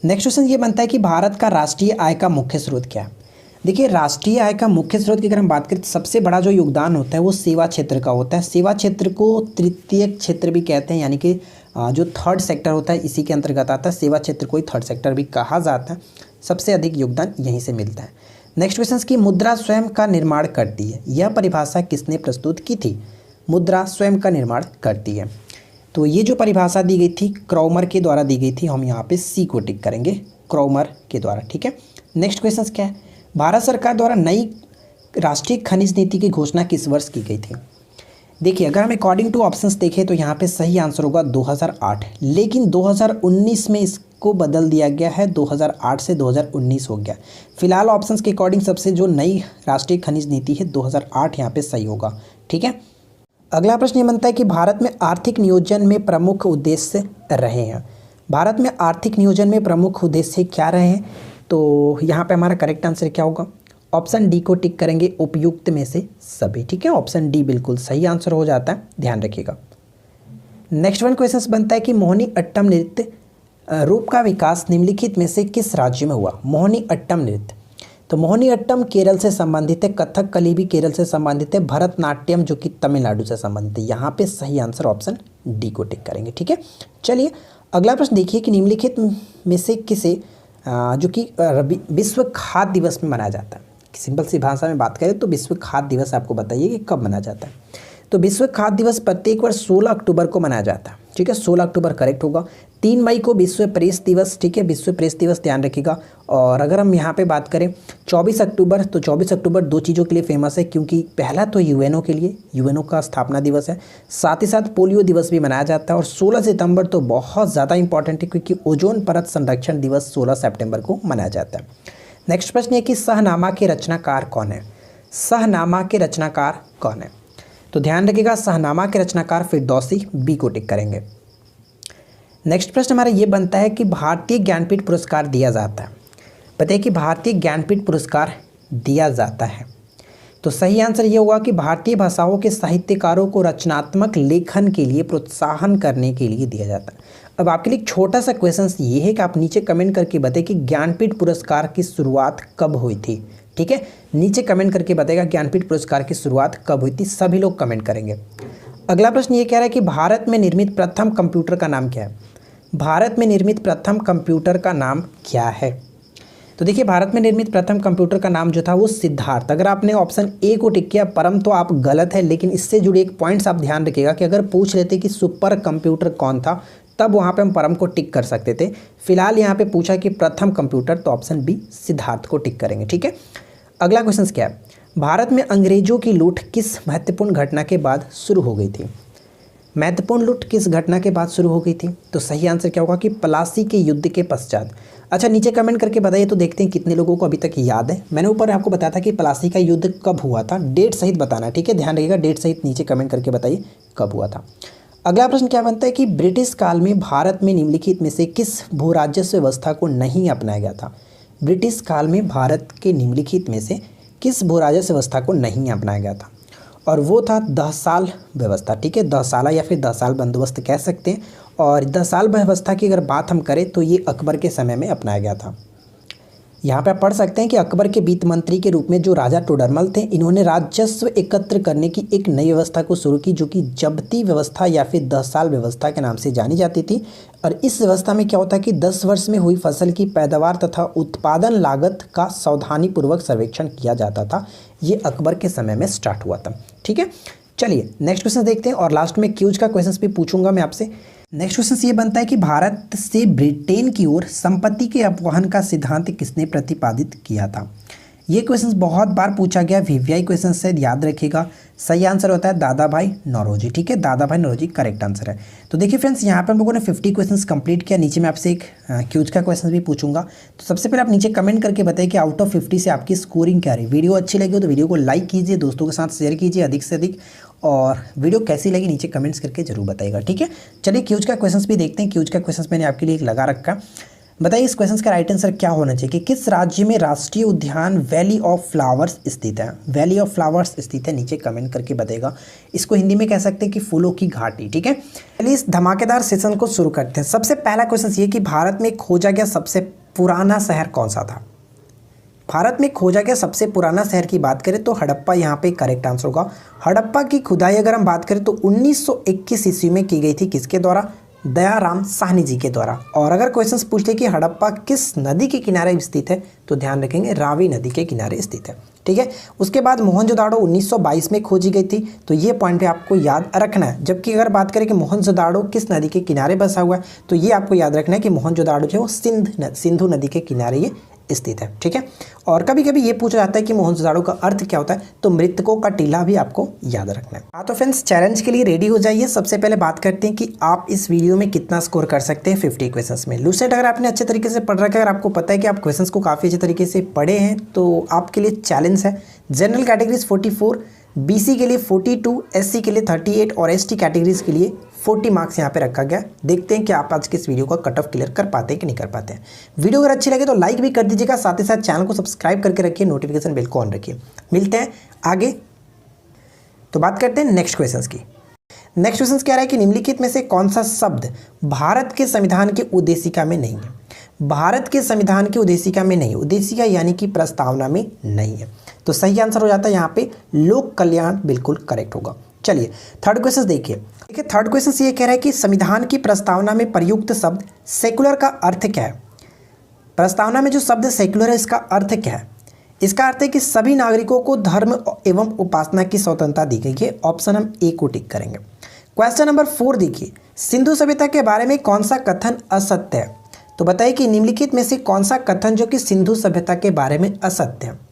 नेक्स्ट क्वेश्चन ये बनता है कि भारत का राष्ट्रीय आय का मुख्य स्रोत क्या है? देखिए राष्ट्रीय आय का मुख्य स्रोत की अगर हम बात करें तो सबसे बड़ा जो योगदान होता है वो सेवा क्षेत्र का होता है। सेवा क्षेत्र को तृतीय क्षेत्र भी कहते हैं, यानी कि जो थर्ड सेक्टर होता है इसी के अंतर्गत आता है। सेवा क्षेत्र को ही थर्ड सेक्टर भी कहा जाता है। सबसे अधिक योगदान यहीं से मिलता है। नेक्स्ट क्वेश्चन की मुद्रा स्वयं का निर्माण करती है, यह परिभाषा किसने प्रस्तुत की थी? मुद्रा स्वयं का निर्माण करती है, तो ये जो परिभाषा दी गई थी क्रॉमर के द्वारा दी गई थी। हम यहाँ पे सी को टिक करेंगे, क्रॉमर के द्वारा, ठीक है। नेक्स्ट क्वेश्चन क्या है? भारत सरकार द्वारा नई राष्ट्रीय खनिज नीति की घोषणा किस वर्ष की गई थी? देखिए, अगर हम अकॉर्डिंग टू ऑप्शंस देखें तो यहाँ पे सही आंसर होगा 2008, लेकिन 2019 में इसको बदल दिया गया है, 2008 से 2019 हो गया। फिलहाल ऑप्शंस के अकॉर्डिंग सबसे जो नई राष्ट्रीय खनिज नीति है 2008 यहाँ पे सही होगा। ठीक है, अगला प्रश्न ये बनता है कि भारत में आर्थिक नियोजन में प्रमुख उद्देश्य रहे हैं। भारत में आर्थिक नियोजन में प्रमुख उद्देश्य क्या रहे हैं? तो यहाँ पे हमारा करेक्ट आंसर क्या होगा? ऑप्शन डी को टिक करेंगे, उपयुक्त में से सभी। ठीक है, ऑप्शन डी बिल्कुल सही आंसर हो जाता है, ध्यान रखिएगा। नेक्स्ट वन क्वेश्चन बनता है कि मोहिनी अट्टम नृत्य रूप का विकास निम्नलिखित में से किस राज्य में हुआ? मोहिनी अट्टम नृत्य, तो मोहिनी अट्टम केरल से संबंधित है, कथकली भी केरल से संबंधित है, भरतनाट्यम जो कि तमिलनाडु से संबंधित है। यहाँ पे सही आंसर ऑप्शन डी को टिक करेंगे। ठीक है, चलिए अगला प्रश्न देखिए कि निम्नलिखित में से किसे जो कि विश्व खाद्य दिवस में मनाया जाता है? सिंपल सी भाषा में बात करें तो विश्व खाद्य दिवस आपको बताइए कि कब मनाया जाता है? तो विश्व खाद्य दिवस प्रत्येक वर्ष 16 अक्टूबर को मनाया जाता है। ठीक है, 16 अक्टूबर करेक्ट होगा। 3 मई को विश्व प्रेस दिवस, ठीक है, विश्व प्रेस दिवस ध्यान रखिएगा। और अगर हम यहाँ पे बात करें 24 अक्टूबर, तो 24 अक्टूबर दो चीज़ों के लिए फेमस है, क्योंकि पहला तो यूएनओ के लिए, यूएनओ का स्थापना दिवस है, साथ ही साथ पोलियो दिवस भी मनाया जाता है। और 16 सितंबर तो बहुत ज़्यादा इंपॉर्टेंट है, क्योंकि ओजोन परत संरक्षण दिवस 16 सितंबर को मनाया जाता है। नेक्स्ट प्रश्न है कि सहनामा के रचनाकार कौन है? सहनामा के रचनाकार कौन है? तो ध्यान रखिएगा, सहनामा के रचनाकार फिरदौसी, बी को टिक करेंगे। नेक्स्ट प्रश्न हमारा ये बनता है कि भारतीय ज्ञानपीठ पुरस्कार दिया जाता है, बताइए कि भारतीय ज्ञानपीठ पुरस्कार दिया जाता है। तो सही आंसर ये होगा कि भारतीय भाषाओं के साहित्यकारों को रचनात्मक लेखन के लिए प्रोत्साहन करने के लिए दिया जाता है। अब आपके लिए एक छोटा सा क्वेश्चन ये है कि आप नीचे कमेंट करके बताइए कि ज्ञानपीठ पुरस्कार की शुरुआत कब हुई थी। ठीक है, नीचे कमेंट करके बताइएगा ज्ञानपीठ पुरस्कार की शुरुआत कब हुई थी, सभी लोग कमेंट करेंगे। अगला प्रश्न ये कह रहा है कि भारत में निर्मित प्रथम कंप्यूटर का नाम क्या है? भारत में निर्मित प्रथम कंप्यूटर का नाम क्या है? तो देखिए, भारत में निर्मित प्रथम कंप्यूटर का नाम जो था वो सिद्धार्थ। अगर आपने ऑप्शन ए को टिक किया परम तो आप गलत है, लेकिन इससे जुड़े एक पॉइंट्स आप ध्यान रखिएगा कि अगर पूछ लेते कि सुपर कंप्यूटर कौन था, तब वहाँ पे हम परम को टिक कर सकते थे। फिलहाल यहाँ पे पूछा कि प्रथम कंप्यूटर, तो ऑप्शन बी सिद्धार्थ को टिक करेंगे। ठीक है, अगला क्वेश्चन क्या है? भारत में अंग्रेजों की लूट किस महत्वपूर्ण घटना के बाद शुरू हो गई थी? महत्वपूर्ण लूट किस घटना के बाद शुरू हो गई थी? तो सही आंसर क्या होगा कि प्लासी के युद्ध के पश्चात। अच्छा, नीचे कमेंट करके बताइए तो देखते हैं कितने लोगों को अभी तक याद है। मैंने ऊपर आपको बताया था कि प्लासी का युद्ध कब हुआ था, डेट सहित बताना। ठीक है, ध्यान रखिएगा, डेट सहित नीचे कमेंट करके बताइए कब हुआ था। अगला प्रश्न क्या बनता है कि ब्रिटिश काल में भारत में निम्नलिखित में से किस भू राजस्व व्यवस्था को नहीं अपनाया गया था? ब्रिटिश काल में भारत के निम्नलिखित में से किस भू राजस्व व्यवस्था को नहीं अपनाया गया था? और वो था 10 साल व्यवस्था। ठीक है, 10 साल या फिर 10 साल बंदोबस्त कह सकते हैं। और 10 साल व्यवस्था की अगर बात हम करें तो ये अकबर के समय में अपनाया गया था। यहाँ पे आप पढ़ सकते हैं कि अकबर के वित्त मंत्री के रूप में जो राजा टोडरमल थे, इन्होंने राजस्व एकत्र करने की एक नई व्यवस्था को शुरू की, जो कि जब्ती व्यवस्था या फिर 10 साल व्यवस्था के नाम से जानी जाती थी। और इस व्यवस्था में क्या होता है कि 10 वर्ष में हुई फसल की पैदावार तथा उत्पादन लागत का सावधानीपूर्वक सर्वेक्षण किया जाता था। ये अकबर के समय में स्टार्ट हुआ था। ठीक है, चलिए नेक्स्ट क्वेश्चन देखते हैं, और लास्ट में क्यूज का क्वेश्चन भी पूछूंगा मैं आपसे। नेक्स्ट क्वेश्चन ये बनता है कि भारत से ब्रिटेन की ओर संपत्ति के अपवहन का सिद्धांत किसने प्रतिपादित किया था? ये क्वेश्चन बहुत बार पूछा गया, वीवीआई क्वेश्चन से, याद रखिएगा। सही आंसर होता है दादा भाई नौरोजी। ठीक है, दादा भाई नौरोजी करेक्ट आंसर है। तो देखिए फ्रेंड्स, यहाँ पर हम लोगों ने 50 क्वेश्चंस कंप्लीट किया। नीचे मैं आपसे एक क्यूज का क्वेश्चन भी पूछूंगा। तो सबसे पहले आप नीचे कमेंट करके बताइए कि आउट ऑफ 50 से आपकी स्कोरिंग क्या रही। वीडियो अच्छी लगी हो तो वीडियो को लाइक कीजिए, दोस्तों के साथ शेयर कीजिए अधिक से अधिक, और वीडियो कैसी लगी नीचे कमेंट्स करके जरूर बताइएगा। ठीक है, चलिए क्यूज का क्वेश्चन भी देखते हैं। क्यूज का क्वेश्चन मैंने आपके लिए एक लगा रखा। बताइए इस क्वेश्चन का राइट आंसर क्या होना चाहिए कि किस राज्य में राष्ट्रीय उद्यान वैली ऑफ फ्लावर्स स्थित है? वैली ऑफ फ्लावर्स स्थित है, नीचे कमेंट करके बताएगा। इसको हिंदी में कह सकते हैं कि फूलों की घाटी। ठीक है, चलिए इस धमाकेदार सेशन को शुरू करते हैं। सबसे पहला क्वेश्चन ये कि भारत में खोजा गया सबसे पुराना शहर कौन सा था? भारत में खोजा गया सबसे पुराना शहर की बात करें तो हड़प्पा यहाँ पे करेक्ट आंसर होगा। हड़प्पा की खुदाई अगर हम बात करें तो 1921 ईस्वी में की गई थी। किसके द्वारा? दयाराम साहनी जी के द्वारा। और अगर क्वेश्चंस पूछ ले कि हड़प्पा किस नदी के किनारे स्थित है, तो ध्यान रखेंगे रावी नदी के किनारे स्थित है। ठीक है, उसके बाद मोहनजोदाड़ो 1922 में खोजी गई थी, तो ये पॉइंट पे आपको याद रखना है। जबकि अगर बात करें कि मोहनजोदाड़ो किस नदी के किनारे बसा हुआ है, तो ये आपको याद रखना है कि मोहनजोदाड़ो जो है वो सिंधु नदी के किनारे ये स्थित है। ठीक है, और कभी कभी ये पूछा जाता है कि मोहनजोदाड़ो का अर्थ क्या होता है, तो मृतकों का टीला भी आपको याद रखना है। हाँ तो फ्रेंड्स, चैलेंज के लिए रेडी हो जाइए। सबसे पहले बात करते हैं कि आप इस वीडियो में कितना स्कोर कर सकते हैं 50 क्वेश्चंस में। लूसेंट अगर आपने अच्छे तरीके से पढ़ रखा है, अगर आपको पता है कि आप क्वेश्चंस को काफ़ी अच्छे तरीके से पढ़े हैं, तो आपके लिए चैलेंज है। जनरल कैटेगरीज 44, बीसी के लिए 42, एससी के लिए 38 और एसटी कैटेगरीज के लिए 40 मार्क्स यहाँ पे रखा गया। देखते हैं कि आप आज के इस वीडियो का कट ऑफ क्लियर कर पाते हैं कि नहीं कर पाते हैं। वीडियो अगर अच्छी लगे तो लाइक भी कर दीजिएगा, साथ ही साथ चैनल को सब्सक्राइब करके रखिए, नोटिफिकेशन बेल को ऑन रखिए। मिलते हैं आगे। तो बात करते हैं नेक्स्ट क्वेश्चन की। नेक्स्ट क्वेश्चन कह रहा है कि निम्नलिखित में से कौन सा शब्द भारत के संविधान के उद्देशिका में नहीं है। भारत के संविधान की उद्देशिका में नहीं, उद्देशिका यानी कि प्रस्तावना में नहीं है। तो सही आंसर हो जाता है यहाँ पे लोक कल्याण, बिल्कुल करेक्ट होगा। चलिए थर्ड क्वेश्चन देखिए। थर्ड क्वेश्चन ये कह रहा है कि संविधान की प्रस्तावना में प्रयुक्त शब्द सेकुलर का अर्थ क्या है। प्रस्तावना में जो शब्द सेकुलर है, इसका अर्थ क्या है? इसका अर्थ है कि सभी नागरिकों को धर्म एवं उपासना की स्वतंत्रता दी गई है। ऑप्शन हम ए को टिक करेंगे। क्वेश्चन नंबर 4 देखिए, सिंधु सभ्यता के बारे में कौन सा कथन असत्य है? तो बताइए कि निम्नलिखित में से कौन सा कथन जो कि सिंधु सभ्यता के बारे में असत्य है।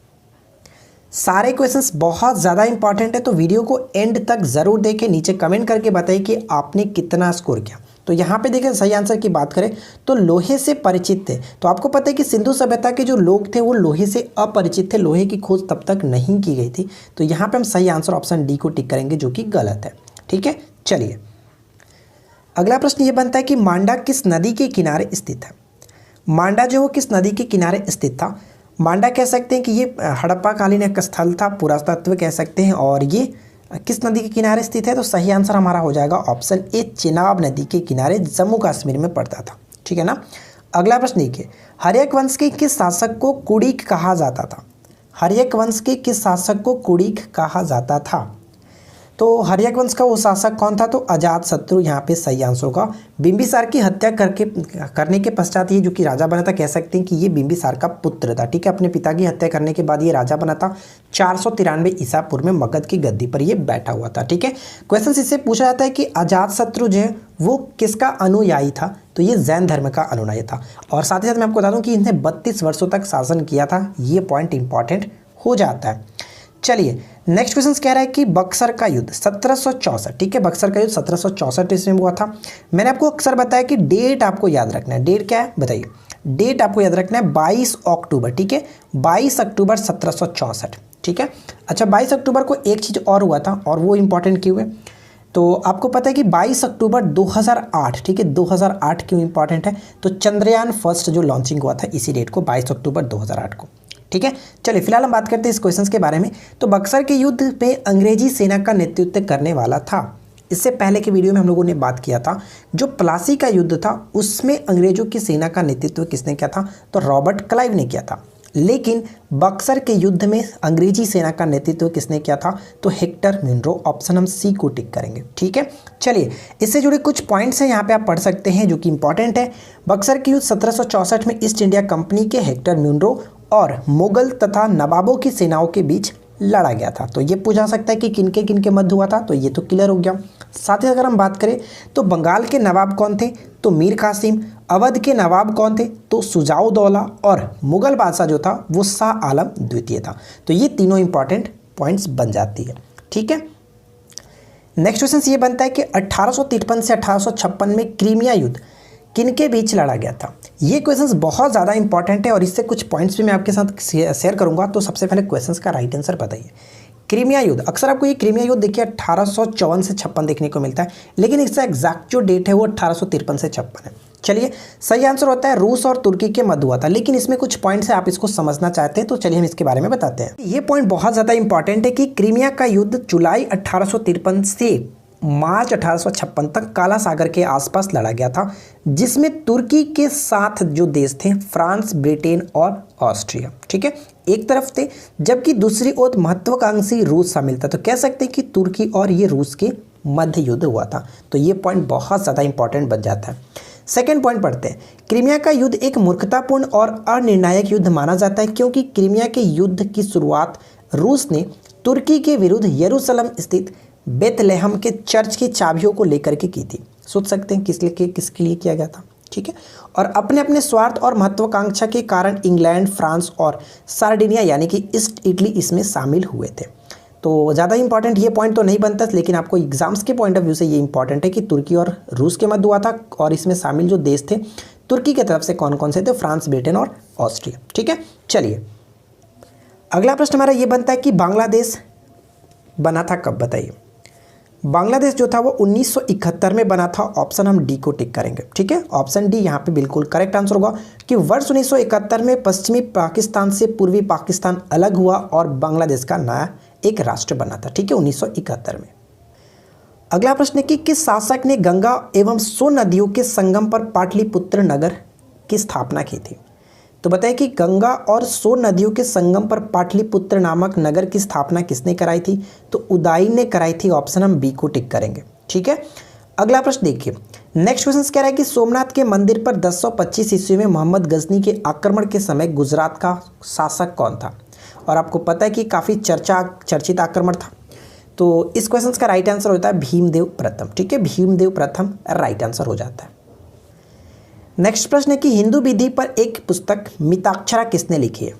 सारे क्वेश्चंस बहुत ज़्यादा इंपॉर्टेंट है, तो वीडियो को एंड तक ज़रूर देखें। नीचे कमेंट करके बताइए कि आपने कितना स्कोर किया। तो यहाँ पे देखिए, सही आंसर की बात करें तो लोहे से परिचित थे। तो आपको पता है कि सिंधु सभ्यता के जो लोग थे वो लोहे से अपरिचित थे, लोहे की खोज तब तक नहीं की गई थी। तो यहाँ पे हम सही आंसर ऑप्शन डी को टिक करेंगे, जो कि गलत है। ठीक है, चलिए अगला प्रश्न ये बनता है कि मांडा किस नदी के किनारे स्थित है। मांडा जो वो किस नदी के किनारे स्थित था? मांडा कह सकते हैं कि ये हड़प्पा कालीन एक स्थल था, पुरातत्व कह सकते हैं, और ये किस नदी के किनारे स्थित है? तो सही आंसर हमारा हो जाएगा ऑप्शन ए, चिनाब नदी के किनारे, जम्मू कश्मीर में पड़ता था। ठीक है ना। अगला प्रश्न देखिए, हर्यक वंश के किस शासक को कुड़ीक कहा जाता था? हर्यक वंश के किस शासक को कुड़ीक कहा जाता था? तो हर्यक वंश का वो शासक कौन था? तो अजातशत्रु यहाँ पे सही आंसर होगा। बिंबिसार की हत्या करने के पश्चात ये जो कि राजा बना था, कह सकते हैं कि ये बिंबिसार का पुत्र था। ठीक है, अपने पिता की हत्या करने के बाद ये राजा बना था। 493 ईसा पूर्व में मगध की गद्दी पर ये बैठा हुआ था। ठीक है, क्वेश्चन इससे पूछा जाता है कि अजातशत्रु जो है वो किसका अनुयायी था? तो ये जैन धर्म का अनुयायी था। और साथ ही साथ मैं आपको बता दूं कि इन्हें 32 वर्षों तक शासन किया था। ये पॉइंट इंपॉर्टेंट हो जाता है। चलिए नेक्स्ट क्वेश्चन कह रहा है कि बक्सर का युद्ध 1764, ठीक है, बक्सर का युद्ध 1764 ईस्वी में हुआ था। मैंने आपको अक्सर बताया कि डेट आपको याद रखना है। डेट क्या है बताइए? डेट आपको याद रखना है 22 अक्टूबर। ठीक है, 22 अक्टूबर 1764। ठीक है, अच्छा 22 अक्टूबर को एक चीज़ और हुआ था, और वो इंपॉर्टेंट क्यों है? तो आपको पता है कि 22 अक्टूबर 2008, ठीक है, 2008 क्यों इंपॉर्टेंट है? तो चंद्रयान फर्स्ट जो लॉन्चिंग हुआ था इसी डेट को, 22 अक्टूबर 2008 को। ठीक है, चलिए फिलहाल हम बात करते हैं इस क्वेश्चन के बारे में। तो बक्सर के युद्ध पे अंग्रेजी सेना का नेतृत्व करने वाला था। इससे पहले के वीडियो में हम लोगों ने बात किया था, जो प्लासी का युद्ध था उसमें अंग्रेजों की सेना का नेतृत्व किसने किया था? तो रॉबर्ट क्लाइव ने किया था। लेकिन बक्सर के युद्ध में अंग्रेजी सेना का नेतृत्व किसने किया था? तो हेक्टर म्यूनरो। ऑप्शन हम सी को टिक करेंगे। ठीक है, चलिए इससे जुड़े कुछ पॉइंट्स हैं यहाँ पे आप पढ़ सकते हैं जो कि इंपॉर्टेंट है। बक्सर के युद्ध 1764 में ईस्ट इंडिया कंपनी के हेक्टर म्यूनरो और मुगल तथा नवाबों की सेनाओं के बीच लड़ा गया था। तो ये पूछा सकता है कि किनके मध्य हुआ था, तो ये तो क्लियर हो गया। साथ ही अगर हम बात करें तो बंगाल के नवाब कौन थे? तो मीर कासिम। अवध के नवाब कौन थे? तो सुजाउद्दौला। और मुगल बादशाह जो था वो शाह आलम द्वितीय था। तो ये तीनों इंपॉर्टेंट पॉइंट्स बन जाती है। ठीक है, नेक्स्ट क्वेश्चन ये बनता है कि 1853 से 1856 में क्रीमिया युद्ध किनके बीच लड़ा गया था? ये क्वेश्चंस बहुत ज़्यादा इंपॉर्टेंट है और इससे कुछ पॉइंट्स भी मैं आपके साथ शेयर करूंगा। तो सबसे पहले क्वेश्चंस का राइट आंसर बताइए। क्रीमिया युद्ध, अक्सर आपको ये क्रीमिया युद्ध देखिए 1854 से 56 देखने को मिलता है, लेकिन इसका एग्जैक्ट जो डेट है वो 1853 से 56 है। चलिए सही आंसर होता है रूस और तुर्की के मध्य हुआ था, लेकिन इसमें कुछ पॉइंट्स है, आप इसको समझना चाहते हैं तो चलिए हम इसके बारे में बताते हैं। ये पॉइंट बहुत ज़्यादा इंपॉर्टेंट है कि क्रीमिया का युद्ध जुलाई 1853 से मार्च 1856 तक काला सागर के आसपास लड़ा गया था, जिसमें तुर्की के साथ जो देश थे फ्रांस, ब्रिटेन और ऑस्ट्रिया, ठीक है, एक तरफ थे, जबकि दूसरी ओर महत्वाकांक्षी रूस शामिल था। तो कह सकते हैं कि तुर्की और ये रूस के मध्य युद्ध हुआ था। तो ये पॉइंट बहुत ज़्यादा इंपॉर्टेंट बन जाता है। सेकेंड पॉइंट पढ़ते हैं। क्रीमिया का युद्ध एक मूर्खतापूर्ण और अनिर्णायक युद्ध माना जाता है, क्योंकि क्रीमिया के युद्ध की शुरुआत रूस ने तुर्की के विरुद्ध यरूशलेम स्थित बेथलेहम के चर्च की चाबियों को लेकर के की थी। सोच सकते हैं किसके लिए किया गया था? ठीक है। और अपने अपने स्वार्थ और महत्वाकांक्षा के कारण इंग्लैंड, फ्रांस और सार्डिनिया यानी कि ईस्ट इटली इसमें शामिल हुए थे। तो ज़्यादा इंपॉर्टेंट ये पॉइंट तो नहीं बनता, लेकिन आपको एग्जाम्स के पॉइंट ऑफ व्यू से ये इंपॉर्टेंट है कि तुर्की और रूस के मध्य हुआ था, और इसमें शामिल जो देश थे तुर्की की तरफ से कौन कौन से थे, फ्रांस, ब्रिटेन और ऑस्ट्रिया। ठीक है, चलिए अगला प्रश्न हमारा ये बनता है कि बांग्लादेश बना था कब, बताइए। बांग्लादेश जो था वो 1971 में बना था। ऑप्शन हम डी को टिक करेंगे। ठीक है, ऑप्शन डी यहाँ पे बिल्कुल करेक्ट आंसर होगा कि वर्ष 1971 में पश्चिमी पाकिस्तान से पूर्वी पाकिस्तान अलग हुआ और बांग्लादेश का नया एक राष्ट्र बना था। ठीक है, 1971 में। अगला प्रश्न है कि किस शासक ने गंगा एवं सोन नदियों के संगम पर पाटलिपुत्र नगर की स्थापना की थी। तो बताइए कि गंगा और सोन नदियों के संगम पर पाटलिपुत्र नामक नगर की स्थापना किसने कराई थी। तो उदयन ने कराई थी। ऑप्शन हम बी को टिक करेंगे। ठीक है, अगला प्रश्न देखिए, नेक्स्ट क्वेश्चन कह रहा है कि सोमनाथ के मंदिर पर 1025 ईस्वी में मोहम्मद गजनी के आक्रमण के समय गुजरात का शासक कौन था। और आपको पता है कि काफ़ी चर्चित आक्रमण था। तो इस क्वेश्चन का राइट आंसर होता है भीमदेव प्रथम। ठीक है, भीमदेव प्रथम राइट आंसर हो जाता है। नेक्स्ट प्रश्न है कि हिंदू विधि पर एक पुस्तक मिताक्षरा किसने लिखी है।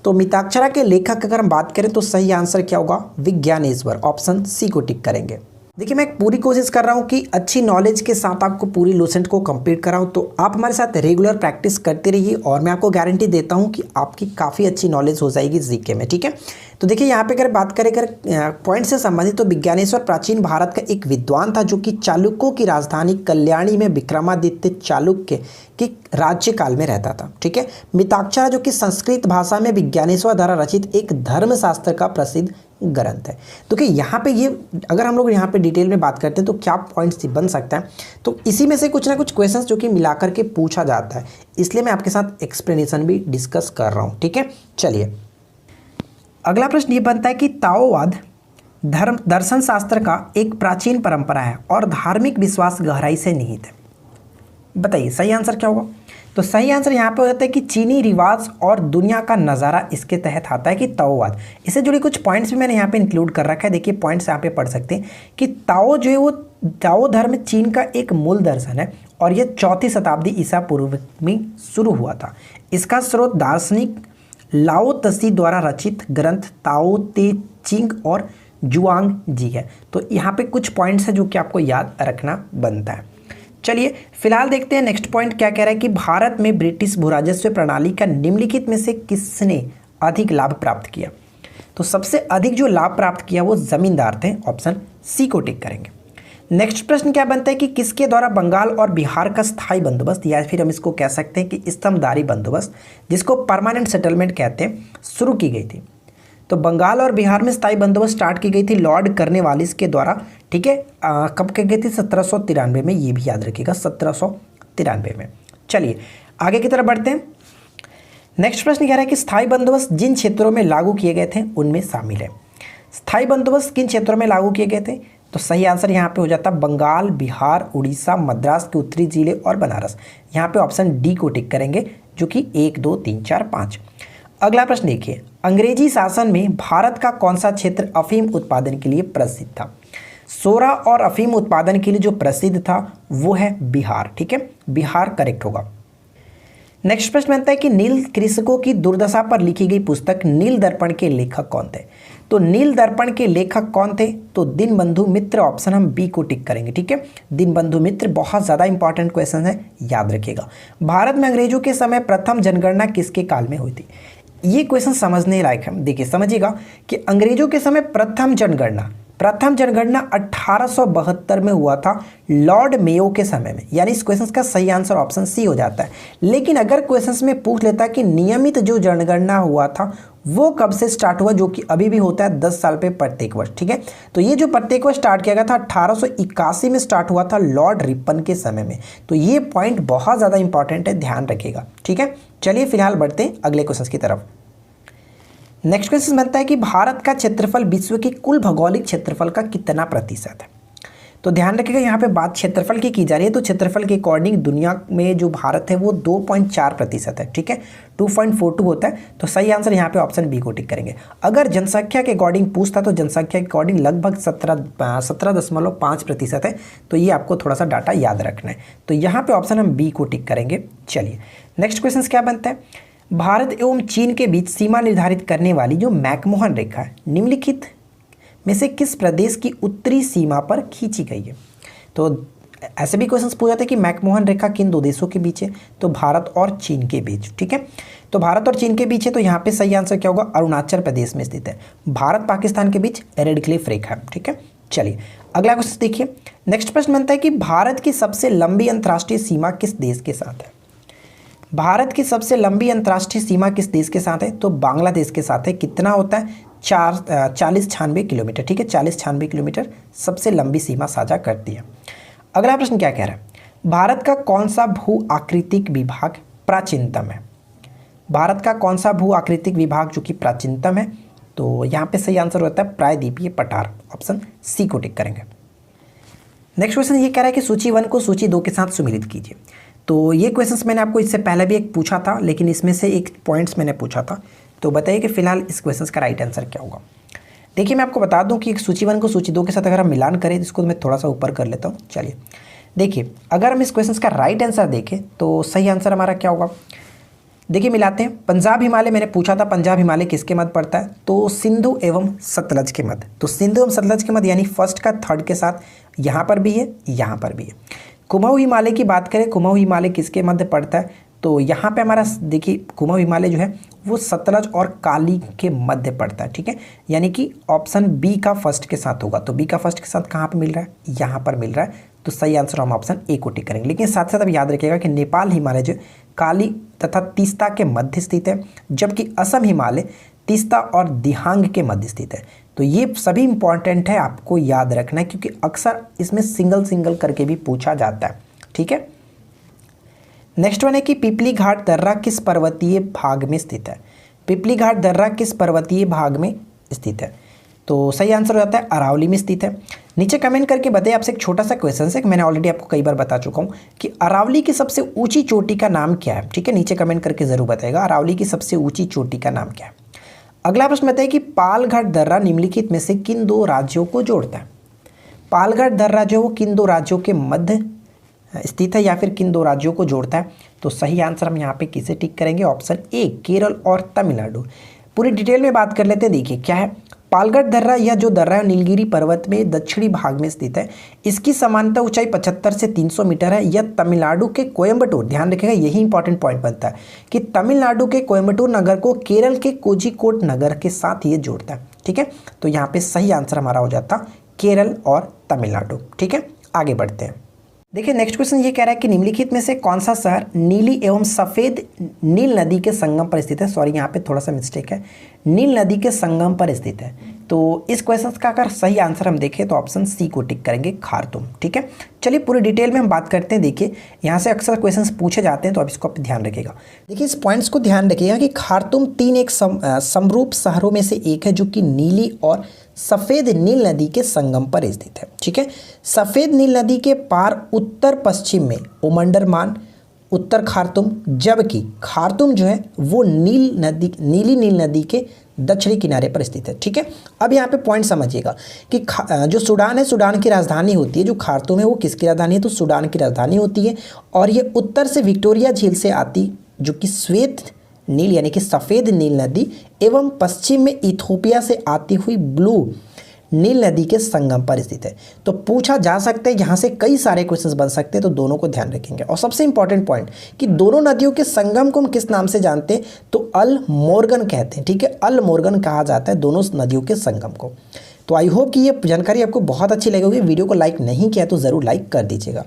तो मिताक्षरा के लेखक अगर हम बात करें तो सही आंसर क्या होगा, विज्ञानेश्वर। ऑप्शन सी को टिक करेंगे। देखिए मैं पूरी कोशिश कर रहा हूँ कि अच्छी नॉलेज के साथ आपको पूरी लूसेंट को कंप्लीट कराऊँ, तो आप हमारे साथ रेगुलर प्रैक्टिस करते रहिए और मैं आपको गारंटी देता हूँ कि आपकी काफ़ी अच्छी नॉलेज हो जाएगी जीके में। ठीक है, तो देखिए यहाँ पे अगर बात करें पॉइंट से संबंधित, तो विज्ञानेश्वर प्राचीन भारत का एक विद्वान था जो कि चालुक्यों की राजधानी कल्याणी में विक्रमादित्य चालुक्य के राज्यकाल में रहता था। ठीक है, मिताक्षरा जो कि संस्कृत भाषा में विज्ञानेश्वर द्वारा रचित एक धर्मशास्त्र का प्रसिद्ध ग्रंथ है। तो कि यहाँ पे ये अगर हम लोग यहाँ पे डिटेल में बात करते हैं तो क्या पॉइंट्स बन सकता है, तो इसी में से कुछ ना कुछ क्वेश्चंस जो कि मिलाकर के पूछा जाता है, इसलिए मैं आपके साथ एक्सप्लेनेशन भी डिस्कस कर रहा हूँ। ठीक है, चलिए अगला प्रश्न ये बनता है कि ताओवाद दर्शन शास्त्र का एक प्राचीन परंपरा है और धार्मिक विश्वास गहराई से निहित है। बताइए सही आंसर क्या होगा। तो सही आंसर यहाँ पे हो जाता है कि चीनी रिवाज और दुनिया का नज़ारा इसके तहत आता है कि ताओवाद। इससे जुड़े कुछ पॉइंट्स भी मैंने यहाँ पे इंक्लूड कर रखा है। देखिए पॉइंट्स यहाँ पे पढ़ सकते हैं कि ताओ जो है वो ताओ धर्म चीन का एक मूल दर्शन है और यह 4वीं शताब्दी ईसा पूर्व में शुरू हुआ था। इसका स्रोत दार्शनिक लाओ त्से द्वारा रचित ग्रंथ ताओ ते चिंग और जुआंग जी है। तो यहाँ पे कुछ पॉइंट्स हैं जो कि आपको याद रखना बनता है। चलिए फिलहाल देखते हैं नेक्स्ट पॉइंट क्या कह रहा है कि भारत में ब्रिटिश भूराजस्व प्रणाली का निम्नलिखित में से किसने अधिक लाभ प्राप्त किया। तो सबसे अधिक जो लाभ प्राप्त किया वो जमींदार थे। ऑप्शन सी को टिक करेंगे। नेक्स्ट प्रश्न क्या बनता है कि किसके द्वारा बंगाल और बिहार का स्थायी बंदोबस्त या फिर हम इसको कह सकते हैं कि स्तंभदारी बंदोबस्त जिसको परमानेंट सेटलमेंट कहते हैं शुरू की गई थी। तो बंगाल और बिहार में स्थायी बंदोबस्त स्टार्ट की गई थी लॉर्ड कर्नवालिस के द्वारा। ठीक है, कब की गई थी 1793 में, ये भी याद रखिएगा 1793 में। चलिए आगे की तरफ बढ़ते हैं। नेक्स्ट प्रश्न कह रहा है कि स्थायी बंदोबस्त जिन क्षेत्रों में लागू किए गए थे उनमें शामिल है। स्थायी बंदोबस्त किन क्षेत्रों में लागू किए गए थे। तो सही आंसर यहाँ पे हो जाता बंगाल, बिहार, उड़ीसा, मद्रास के उत्तरी जिले और बनारस। यहाँ पे ऑप्शन डी को टिक करेंगे जो कि 1, 2, 3, 4, 5। अगला प्रश्न देखिए, अंग्रेजी शासन में भारत का कौन सा क्षेत्र अफीम उत्पादन के लिए प्रसिद्ध था। सोरा और अफीम उत्पादन के लिए जो प्रसिद्ध था वो है बिहार। ठीक है, बिहार करेक्ट होगा। नेक्स्ट प्रश्न बनता है कि नील कृषकों की दुर्दशा पर लिखी गई पुस्तक नील दर्पण के लेखक कौन थे। तो नील दर्पण के लेखक कौन थे। तो दीनबंधु मित्र। ऑप्शन हम बी को टिक करेंगे। ठीक है, दीनबंधु मित्र बहुत ज़्यादा इंपॉर्टेंट क्वेश्चन है, याद रखिएगा। भारत में अंग्रेजों के समय प्रथम जनगणना किसके काल में हुई थी। ये क्वेश्चन समझने लायक है। देखिए समझिएगा कि अंग्रेजों के समय प्रथम जनगणना 1872 में हुआ था लॉर्ड मेयो के समय में, यानी इस क्वेश्चन का सही आंसर ऑप्शन सी हो जाता है। लेकिन अगर क्वेश्चन में पूछ लेता कि नियमित जो जनगणना हुआ था वो कब से स्टार्ट हुआ, जो कि अभी भी होता है 10 साल पे प्रत्येक वर्ष। ठीक है, तो ये जो प्रत्येक वर्ष स्टार्ट किया गया था 1881 में स्टार्ट हुआ था लॉर्ड रिपन के समय में। तो ये पॉइंट बहुत ज़्यादा इंपॉर्टेंट है, ध्यान रखिएगा। ठीक है, चलिए फिलहाल बढ़ते हैं अगले क्वेश्चन की तरफ। नेक्स्ट क्वेश्चन बनता है कि भारत का क्षेत्रफल विश्व के कुल भौगोलिक क्षेत्रफल का कितना प्रतिशत है। तो ध्यान रखिएगा यहाँ पे बात क्षेत्रफल की जा रही है, तो क्षेत्रफल के अकॉर्डिंग दुनिया में जो भारत है वो 2.4% है, ठीक है, 2.42 होता है। तो सही आंसर यहाँ पे ऑप्शन बी को टिक करेंगे। अगर जनसंख्या के अकॉर्डिंग पूछता तो जनसंख्या के अकॉर्डिंग लगभग 17.5% है। तो ये आपको थोड़ा सा डाटा याद रखना है, तो यहाँ पे ऑप्शन हम बी को टिक करेंगे। चलिए नेक्स्ट क्वेश्चन क्या बनता है, भारत एवं चीन के बीच सीमा निर्धारित करने वाली जो मैकमोहन रेखा है निम्नलिखित में से किस प्रदेश की उत्तरी सीमा पर खींची गई है। तो ऐसे भी क्वेश्चंस पूछा था कि मैकमोहन रेखा किन दो देशों के बीच है, तो भारत और चीन के बीच, ठीक है। तो भारत और चीन के बीच है, तो यहाँ पे सही आंसर क्या होगा, अरुणाचल प्रदेश में स्थित है। भारत पाकिस्तान के बीच रेड क्लिफ रेखा है, ठीक है। चलिए अगला क्वेश्चन देखिए। नेक्स्ट प्रश्न बनता है कि भारत की सबसे लंबी अंतर्राष्ट्रीय सीमा किस देश के साथ है। भारत की सबसे लंबी अंतर्राष्ट्रीय सीमा किस देश के साथ है, तो बांग्लादेश के साथ है। कितना होता है, 40-96 किलोमीटर, ठीक है, 40-96 किलोमीटर सबसे लंबी सीमा साझा करती है। अगला प्रश्न क्या कह रहा है, भारत का कौन सा भू आकृतिक विभाग प्राचीनतम है। भारत का कौन सा भू आकृतिक विभाग जो कि प्राचीनतम है, तो यहाँ पे सही आंसर होता है प्रायद्वीपीय पठार, ऑप्शन सी को टिक करेंगे। नेक्स्ट क्वेश्चन ये कह रहा है कि सूची 1 को सूची 2 के साथ सुमिलित कीजिए। तो ये क्वेश्चंस मैंने आपको इससे पहले भी एक पूछा था, लेकिन इसमें से एक पॉइंट्स मैंने पूछा था, तो बताइए कि फिलहाल इस क्वेश्चंस का राइट आंसर क्या होगा। देखिए मैं आपको बता दूं कि सूची 1 को सूची 2 के साथ अगर हम मिलान करें, इसको मैं थोड़ा सा ऊपर कर लेता हूँ। चलिए देखिए, अगर हम इस क्वेश्चन का राइट आंसर देखें तो सही आंसर हमारा क्या होगा, देखिए मिलाते हैं। पंजाब हिमालय मैंने पूछा था, पंजाब हिमालय किसके मध्य पड़ता है, तो सिंधु एवं सतलज के मध्य। तो सिंधु एवं सतलज के मध्य यानी फर्स्ट का थर्ड के साथ यहाँ पर भी है, यहाँ पर भी है। कुमाऊं हिमालय की बात करें, कुमाऊं हिमालय किसके मध्य पड़ता है, तो यहाँ पे हमारा देखिए कुमाऊं हिमालय जो है वो सतलज और काली के मध्य पड़ता है, ठीक है, यानी कि ऑप्शन बी का फर्स्ट के साथ होगा। तो बी का फर्स्ट के साथ कहाँ पे मिल रहा है, यहाँ पर मिल रहा है, तो सही आंसर हम ऑप्शन ए को टिक करेंगे। लेकिन साथ साथ अब याद रखिएगा कि नेपाल हिमालय जो काली तथा तीस्ता के मध्य स्थित है, जबकि असम हिमालय तीस्ता और दिहांग के मध्य स्थित है। तो ये सभी इंपॉर्टेंट है, आपको याद रखना है, क्योंकि अक्सर इसमें सिंगल करके भी पूछा जाता है, ठीक है। नेक्स्ट वन है कि पिपली घाट दर्रा किस पर्वतीय भाग में स्थित है। पिपली घाट दर्रा किस पर्वतीय भाग में स्थित है, तो सही आंसर हो जाता है अरावली में स्थित है। नीचे कमेंट करके बताइए, आपसे एक छोटा सा क्वेश्चन है, मैंने ऑलरेडी आपको कई बार बता चुका हूँ कि अरावली की सबसे ऊंची चोटी का नाम क्या है, ठीक है, नीचे कमेंट करके जरूर बताइएगा अरावली की सबसे ऊंची चोटी का नाम क्या है। अगला प्रश्न बताइए कि पालघाट दर्रा निम्नलिखित में से किन दो राज्यों को जोड़ता है। पालघाट दर्रा जो वो किन दो राज्यों के मध्य स्थित है या फिर किन दो राज्यों को जोड़ता है, तो सही आंसर हम यहाँ पे किसे टिक करेंगे, ऑप्शन ए केरल और तमिलनाडु। पूरी डिटेल में बात कर लेते हैं। देखिए क्या है, पालघाट दर्रा, यह जो दर्रा है नीलगिरी पर्वत में दक्षिणी भाग में स्थित है। इसकी सामान्यतः ऊंचाई 75 से 300 मीटर है। यह तमिलनाडु के कोयम्बटूर, ध्यान रखिएगा यही इंपॉर्टेंट पॉइंट बनता है कि तमिलनाडु के कोयम्बटूर नगर को केरल के कोझिकोड नगर के साथ ये जोड़ता है, ठीक है। तो यहाँ पे सही आंसर हमारा हो जाता केरल और तमिलनाडु, ठीक है। आगे बढ़ते हैं। देखिए नेक्स्ट क्वेश्चन ये कह रहा है कि निम्नलिखित में से कौन सा शहर नीली एवं सफ़ेद नील नदी के संगम पर स्थित है। सॉरी यहाँ पे थोड़ा सा मिस्टेक है, नील नदी के संगम पर स्थित है। तो इस क्वेश्चन का अगर सही आंसर हम देखें तो ऑप्शन सी को टिक करेंगे, खार्तूम, ठीक है। चलिए पूरी डिटेल में हम बात करते हैं। देखिए यहाँ से अक्सर क्वेश्चन पूछे जाते हैं, तो आप इसको ध्यान रखिएगा। देखिए इस पॉइंट्स को ध्यान रखिएगा कि खार्तूम 3 एक समरूप शहरों में से एक है जो कि नीली और सफ़ेद नील नदी के संगम पर स्थित है, ठीक है। सफ़ेद नील नदी के पार उत्तर पश्चिम में ओमंडरमान, उत्तर खार्तूम, जबकि खार्तूम जो है वो नीली नील नदी के दक्षिणी किनारे पर स्थित है, ठीक है। अब यहाँ पे पॉइंट समझिएगा कि जो सूडान है, सूडान की राजधानी होती है, जो खार्तूम है वो किसकी राजधानी है, तो सूडान की राजधानी होती है। और ये उत्तर से विक्टोरिया झील से आती जो कि श्वेत नील यानी कि सफ़ेद नील नदी एवं पश्चिम में इथोपिया से आती हुई ब्लू नील नदी के संगम पर स्थित है। तो पूछा जा सकता है, यहाँ से कई सारे क्वेश्चंस बन सकते हैं, तो दोनों को ध्यान रखेंगे। और सबसे इंपॉर्टेंट पॉइंट कि दोनों नदियों के संगम को हम किस नाम से जानते हैं, तो अल मोर्गन कहते हैं, ठीक है। अल मोर्गन कहा जाता है दोनों नदियों के संगम को। तो आई होप कि ये जानकारी आपको बहुत अच्छी लगी होगी। वीडियो को लाइक नहीं किया तो ज़रूर लाइक कर दीजिएगा।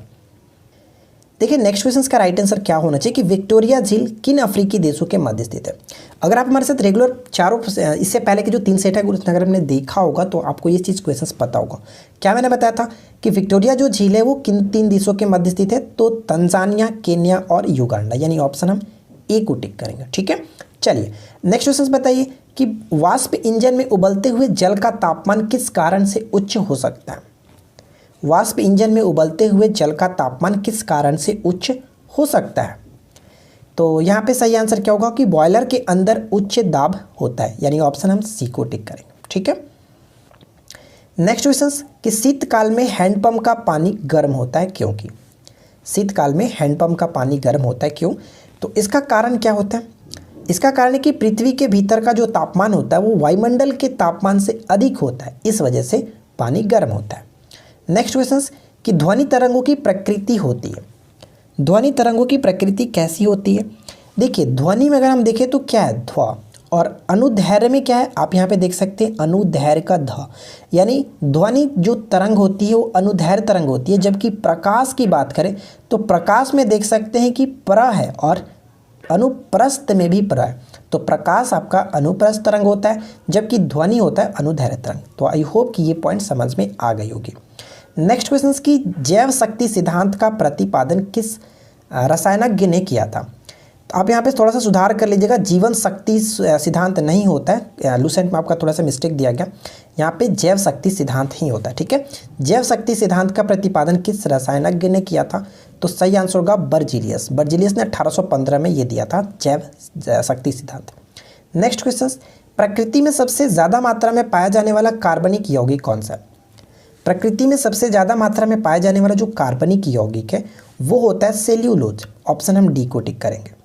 देखिए नेक्स्ट क्वेश्चन का राइट आंसर क्या होना चाहिए कि विक्टोरिया झील किन अफ्रीकी देशों के मध्य स्थित है। अगर आप हमारे साथ रेगुलर चारों इससे पहले के जो 3 सेट है अगर आपने देखा होगा तो आपको ये चीज़ क्वेश्चन पता होगा। क्या मैंने बताया था कि विक्टोरिया जो झील है वो किन 3 देशों के मध्य स्थित है, तो तंजानिया, केन्या और युगांडा, यानी ऑप्शन हम ए को टिक करेंगे, ठीक है। चलिए नेक्स्ट क्वेश्चन बताइए कि वाष्प इंजन में उबलते हुए जल का तापमान किस कारण से उच्च हो सकता है। वाष्प इंजन में उबलते हुए जल का तापमान किस कारण से उच्च हो सकता है? तो यहाँ पे सही आंसर क्या होगा कि बॉयलर के अंदर उच्च दाब होता है, यानी ऑप्शन हम सी को टिक करेंगे। ठीक है, नेक्स्ट क्वेश्चन कि शीतकाल में हैंडपंप का पानी गर्म होता है क्योंकि? शीतकाल में हैंडपंप का पानी गर्म होता है क्यों? तो इसका कारण क्या होता है? इसका कारण है कि पृथ्वी के भीतर का जो तापमान होता है वो वायुमंडल के तापमान से अधिक होता है, इस वजह से पानी गर्म होता है। नेक्स्ट क्वेश्चन कि ध्वनि तरंगों की प्रकृति होती है। ध्वनि तरंगों की प्रकृति कैसी होती है? देखिए, ध्वनि में अगर हम देखें तो क्या है? ध्वा। और अनुदैर्घ्य में क्या है? आप यहाँ पे देख सकते हैं अनुदैर्घ्य का ध, यानी ध्वनि जो तरंग होती है वो अनुदैर्घ्य तरंग होती है। जबकि प्रकाश की बात करें तो प्रकाश में देख सकते हैं कि प्र है और अनुप्रस्थ में भी प्र है, तो प्रकाश आपका अनुप्रस्थ तरंग होता है, जबकि ध्वनि होता है अनुदैर्घ्य तरंग। तो आई होप कि ये पॉइंट समझ में आ गई होगी। नेक्स्ट क्वेश्चन की जैव शक्ति सिद्धांत का प्रतिपादन किस रसायनज्ञ ने किया था? तो आप यहाँ पे थोड़ा सा सुधार कर लीजिएगा, जीवन शक्ति सिद्धांत नहीं होता है, लूसेंट में आपका थोड़ा सा मिस्टेक दिया गया, यहाँ पे जैव शक्ति सिद्धांत ही होता है। ठीक है, जैव शक्ति सिद्धांत का प्रतिपादन किस रसायनज्ञ ने किया था? तो सही आंसर होगा बर्जीलियस। बर्जीलियस ने 1815 में ये दिया था जैव शक्ति सिद्धांत। नेक्स्ट क्वेश्चन, प्रकृति में सबसे ज़्यादा मात्रा में पाया जाने वाला कार्बनिक यौगिक कौन सा है? प्रकृति में सबसे ज़्यादा मात्रा में पाया जाने वाला जो कार्बनिक यौगिक है वो होता है सेल्यूलोज। ऑप्शन हम डी को टिक करेंगे।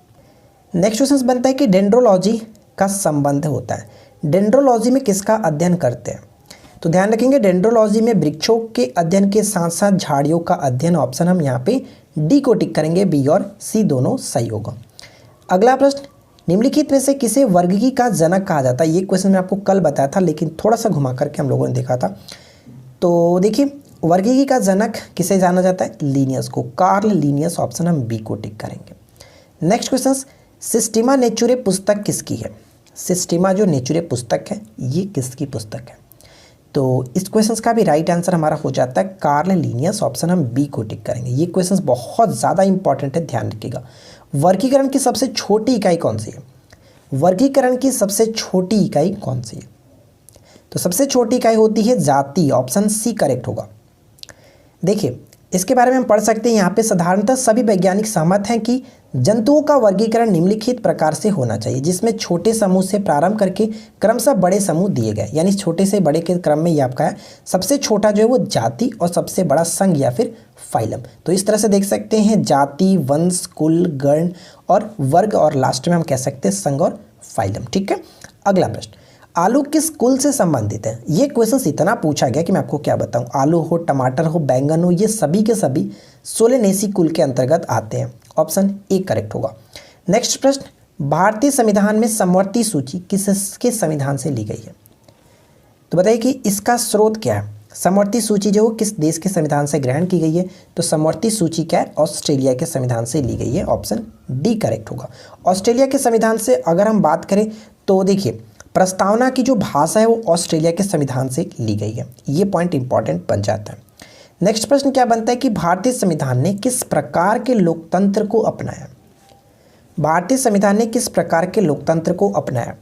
नेक्स्ट क्वेश्चन बनता है कि डेंड्रोलॉजी का संबंध होता है। डेंड्रोलॉजी में किसका अध्ययन करते हैं? तो ध्यान रखेंगे, डेंड्रोलॉजी में वृक्षों के अध्ययन के साथ साथ झाड़ियों का अध्ययन। ऑप्शन हम यहाँ पे डी को टिक करेंगे, बी और सी दोनों सही होगा। अगला प्रश्न, निम्नलिखित में से किसे वर्गीकी का जनक कहा जाता है? ये क्वेश्चन मैं आपको कल बताया था, लेकिन थोड़ा सा घुमा करके हम लोगों ने देखा था। तो देखिए, वर्गीकी का जनक किसे जाना जाता है? लीनियस को, कार्ल लीनियस। ऑप्शन हम बी को टिक करेंगे। नेक्स्ट क्वेश्चन, सिस्टीमा नेचुरे पुस्तक किसकी है? सिस्टीमा जो नेचुरे पुस्तक है ये किसकी पुस्तक है? तो इस क्वेश्चन का भी राइट आंसर हमारा हो जाता है कार्ल लीनियस। ऑप्शन हम बी को टिक करेंगे। ये क्वेश्चन बहुत ज़्यादा इंपॉर्टेंट है, ध्यान रखिएगा। वर्गीकरण की सबसे छोटी इकाई कौन सी है? वर्गीकरण की सबसे छोटी इकाई कौन सी है? तो सबसे छोटी इकाई होती है जाति। ऑप्शन सी करेक्ट होगा। देखिए, इसके बारे में हम पढ़ सकते हैं यहाँ पे, साधारणतः सभी वैज्ञानिक सहमत हैं कि जंतुओं का वर्गीकरण निम्नलिखित प्रकार से होना चाहिए, जिसमें छोटे समूह से प्रारंभ करके क्रमशः बड़े समूह दिए गए। यानी छोटे से बड़े के क्रम में ये आपका है, सबसे छोटा जो है वो जाति और सबसे बड़ा संघ या फिर फाइलम। तो इस तरह से देख सकते हैं जाति, वंश, कुल, गण और वर्ग, और लास्ट में हम कह सकते हैं संघ और फाइलम। ठीक है, अगला प्रश्न, आलू किस कुल से संबंधित है? ये क्वेश्चन इतना पूछा गया कि मैं आपको क्या बताऊं। आलू हो, टमाटर हो, बैंगन हो, ये सभी के सभी सोलेनेसी कुल के अंतर्गत आते हैं। ऑप्शन ए करेक्ट होगा। नेक्स्ट प्रश्न, भारतीय संविधान में समवर्ती सूची किसके संविधान से ली गई है? तो बताइए कि इसका स्रोत क्या है? समवर्ती सूची जो किस देश के संविधान से ग्रहण की गई है? तो समवर्ती सूची क्या है? ऑस्ट्रेलिया के संविधान से ली गई है। ऑप्शन डी करेक्ट होगा। ऑस्ट्रेलिया के संविधान से अगर हम बात करें तो देखिए, प्रस्तावना की जो भाषा है वो ऑस्ट्रेलिया के संविधान से ली गई है। ये पॉइंट इंपॉर्टेंट बन जाता है। नेक्स्ट प्रश्न क्या बनता है कि भारतीय संविधान ने किस प्रकार के लोकतंत्र को अपनाया? भारतीय संविधान ने किस प्रकार के लोकतंत्र को अपनाया?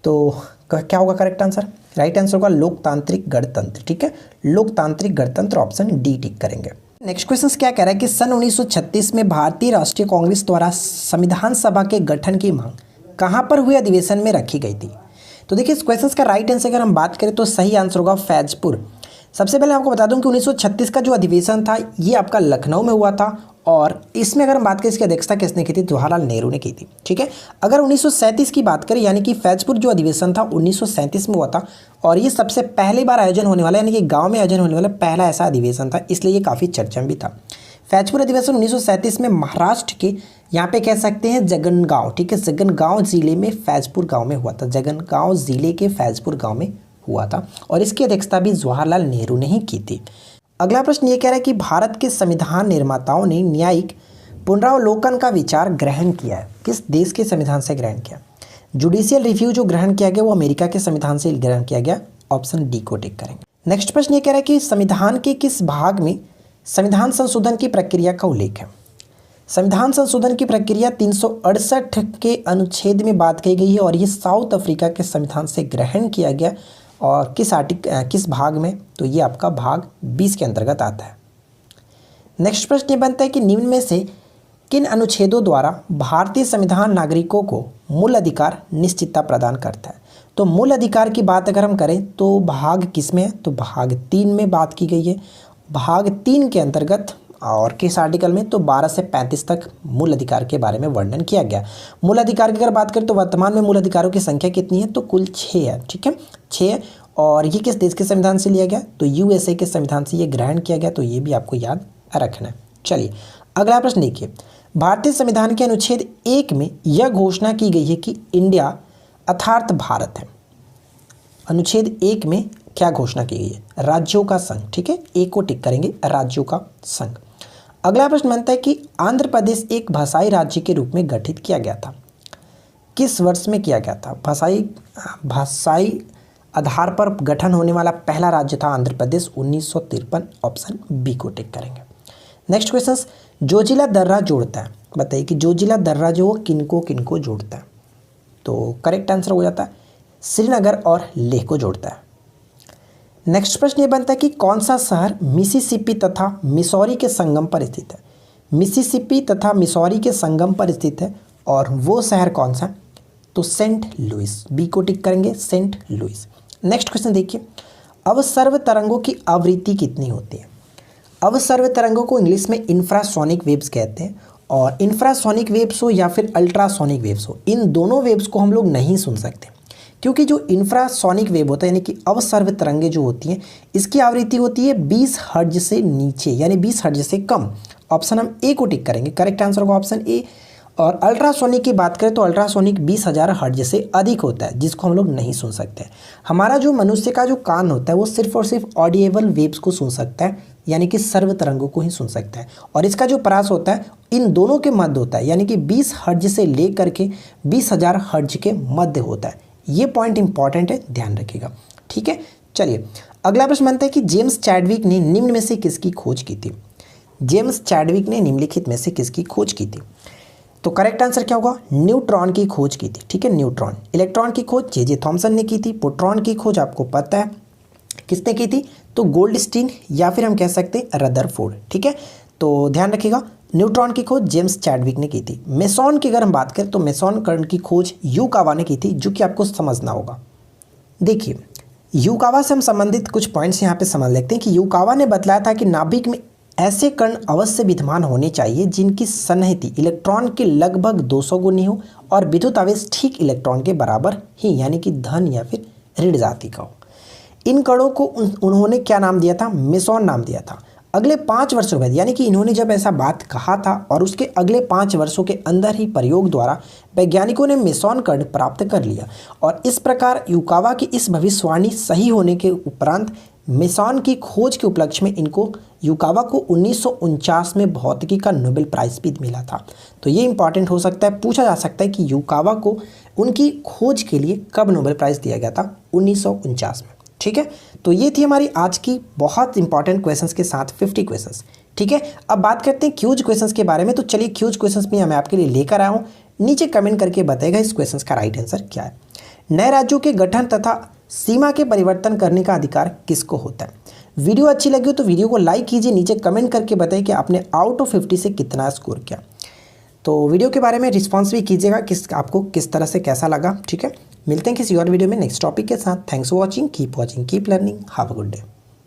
तो क्या होगा करेक्ट आंसर? राइट आंसर होगा लोकतांत्रिक गणतंत्र। ठीक है, लोकतांत्रिक गणतंत्र। ऑप्शन डी टिक करेंगे। नेक्स्ट क्वेश्चन क्या कह रहा है कि सन 1936 में भारतीय राष्ट्रीय कांग्रेस द्वारा संविधान सभा के गठन की मांग कहाँ पर हुए अधिवेशन में रखी गई थी? तो देखिए, इस क्वेश्चन का राइट आंसर अगर हम बात करें तो सही आंसर होगा फैजपुर। सबसे पहले आपको बता दूं कि 1936 का जो अधिवेशन था ये आपका लखनऊ में हुआ था, और इसमें अगर हम बात करें इसकी अध्यक्षता किसने की थी? जवाहरलाल नेहरू ने की थी। ठीक है, अगर 1937 की बात करें, यानी कि फैजपुर जो अधिवेशन था 1937 में हुआ था, और ये सबसे पहली बार आयोजन होने वाला, यानी कि गाँव में आयोजन होने वाला पहला ऐसा अधिवेशन था, इसलिए ये काफ़ी चर्चा में भी था। फैजपुर अधिवेशन 1937 में महाराष्ट्र के यहाँ पे कह सकते हैं जगनगांव। ठीक है, जगनगांव जिले में फैजपुर गांव में हुआ था। जगनगांव जिले के फैजपुर गांव में हुआ था, और इसकी अध्यक्षता भी जवाहरलाल नेहरू ने ही की थी। अगला प्रश्न ये कह रहा है कि भारत के संविधान निर्माताओं ने न्यायिक पुनरावलोकन का विचार ग्रहण किया है। किस देश के संविधान से ग्रहण किया? जुडिशियल रिव्यू जो ग्रहण किया गया वो अमेरिका के संविधान से ग्रहण किया गया। ऑप्शन डी को टिक करेंगे। नेक्स्ट प्रश्न ये कह रहा है कि संविधान के किस भाग में संविधान संशोधन की प्रक्रिया का उल्लेख है? संविधान संशोधन की प्रक्रिया 368 के अनुच्छेद में बात की गई है, और ये साउथ अफ्रीका के संविधान से ग्रहण किया गया, और किस भाग में, तो ये आपका भाग 20 के अंतर्गत आता है। नेक्स्ट प्रश्न ये बनता है कि निम्न में से किन अनुच्छेदों द्वारा भारतीय संविधान नागरिकों को मूल अधिकार निश्चितता प्रदान करता है। तो मूल अधिकार की बात अगर हम करें तो भाग किस में है, तो भाग 3 में बात की गई है। भाग 3 के अंतर्गत और किस आर्टिकल में, तो 12 से 35 तक मूल अधिकार के बारे में वर्णन किया गया। मूल अधिकार की अगर बात करें तो वर्तमान में मूल अधिकारों की संख्या कितनी है, तो कुल 6 है। ठीक है, 6 है। और ये किस देश के संविधान से लिया गया, तो यूएसए के संविधान से ये ग्रहण किया गया, तो ये भी आपको याद रखना है। चलिए अगला प्रश्न देखिए, भारतीय संविधान के अनुच्छेद 1 में यह घोषणा की गई है कि इंडिया अर्थात भारत है। अनुच्छेद 1 में क्या घोषणा की गई है, राज्यों का संघ। ठीक है, एक को टिक करेंगे, राज्यों का संघ। अगला प्रश्न बनता है कि आंध्र प्रदेश एक भाषाई राज्य के रूप में गठित किया गया था, किस वर्ष में किया गया था। भाषाई आधार पर गठन होने वाला पहला राज्य था आंध्र प्रदेश, 1953। ऑप्शन बी को टिक करेंगे। नेक्स्ट क्वेश्चन, जोजिला दर्रा जोड़ता है, बताइए कि जोजिला दर्रा जो किनको किनको जोड़ता है। तो करेक्ट आंसर हो जाता है श्रीनगर और लेह को जोड़ता है। नेक्स्ट प्रश्न ये बनता है कि कौन सा शहर मिसिसिपी तथा मिसौरी के संगम पर स्थित है। मिसिसिपी तथा मिसौरी के संगम पर स्थित है और वो शहर कौन सा, तो सेंट लुइस। बी को टिक करेंगे, सेंट लुइस। नेक्स्ट क्वेश्चन देखिए, अवसर्व तरंगों की आवृत्ति कितनी होती है। अवसर्व तरंगों को इंग्लिश में इंफ्रासोनिक वेव्स कहते हैं, और इंफ्रासोनिक वेव्स हो या फिर अल्ट्रासोनिक वेव्स हो, इन दोनों वेव्स को हम लोग नहीं सुन सकते, क्योंकि जो इंफ्रासोनिक वेव होता है यानी कि अवसर्व तरंगें जो होती हैं, इसकी आवृत्ति होती है 20 हर्ट्ज से नीचे, यानी 20 हर्ट्ज से कम। ऑप्शन हम ए को टिक करेंगे, करेक्ट आंसर होगा ऑप्शन ए। और अल्ट्रासोनिक की बात करें तो अल्ट्रासोनिक 20,000 हर्ट्ज से अधिक होता है, जिसको हम लोग नहीं सुन सकते। हमारा जो मनुष्य का जो कान होता है वो सिर्फ और सिर्फ ऑडिएबल वेव्स को सुन सकता है, यानी कि सर्व तरंगों को ही सुन सकता है। और इसका जो परास होता है इन दोनों के मध्य होता है, यानी कि 20 हर्ट्ज से लेकर के 20,000 हर्ट्ज के मध्य होता है। ये पॉइंट इंपॉर्टेंट है, ध्यान रखिएगा। ठीक है, चलिए अगला प्रश्न बनता है कि जेम्स चैडविक ने निम्न में से किसकी खोज की थी। जेम्स चैडविक ने निम्नलिखित में से किसकी खोज की थी। तो करेक्ट आंसर क्या होगा, न्यूट्रॉन की खोज की थी। ठीक है, न्यूट्रॉन। इलेक्ट्रॉन की खोज जे थॉमसन ने की थी। प्रोटॉन की खोज आपको पता है किसने की थी, तो गोल्डस्टीन या फिर हम कह सकते हैं रदरफोर्ड। ठीक है, तो ध्यान रखिएगा, न्यूट्रॉन की खोज जेम्स चैडविक ने की थी। मेसॉन की अगर हम बात करें तो मेसॉन कण की खोज यूकावा ने की थी, जो कि आपको समझना होगा। देखिए यूकावा से हम संबंधित कुछ पॉइंट्स यहाँ पे समझ लेते हैं कि यूकावा ने बतलाया था कि नाभिक में ऐसे कण अवश्य विद्यमान होने चाहिए जिनकी सन्निहिति इलेक्ट्रॉन के लगभग 200 गुनी हो और विद्युत आवेश ठीक इलेक्ट्रॉन के बराबर ही, यानी कि धन या फिर ऋण जाति का हो। इन कणों को उन्होंने क्या नाम दिया था, मेसॉन नाम दिया था। अगले 5 वर्षों बाद, यानी कि इन्होंने जब ऐसा बात कहा था और उसके अगले 5 वर्षों के अंदर ही प्रयोग द्वारा वैज्ञानिकों ने मेसॉन कण प्राप्त कर लिया। और इस प्रकार यूकावा की इस भविष्यवाणी सही होने के उपरांत मेसॉन की खोज के उपलक्ष्य में इनको यूकावा को 1949 में भौतिकी का नोबेल प्राइज़ भी मिला था। तो ये इंपॉर्टेंट हो सकता है, पूछा जा सकता है कि यूकावा को उनकी खोज के लिए कब नोबेल प्राइज़ दिया गया था, 1949 में। ठीक है, तो ये थी हमारी आज की बहुत इंपॉर्टेंट क्वेश्चंस के साथ 50 क्वेश्चंस। ठीक है, अब बात करते हैं क्यूज क्वेश्चंस के बारे में। तो चलिए क्यूज क्वेश्चंस में मैं आपके लिए लेकर आया हूँ, नीचे कमेंट करके बताएगा इस क्वेश्चंस का राइट आंसर क्या है। नए राज्यों के गठन तथा सीमा के परिवर्तन करने का अधिकार किसको होता है। वीडियो अच्छी लगी हो तो वीडियो को लाइक कीजिए, नीचे कमेंट करके बताइए कि आपने आउट ऑफ 50 से कितना स्कोर किया। तो वीडियो के बारे में रिस्पॉन्स भी कीजिएगा, आपको किस तरह से कैसा लगा। ठीक है, मिलते हैं किसी और वीडियो में नेक्स्ट टॉपिक के साथ। Thanks for watching, keep learning, have a good day.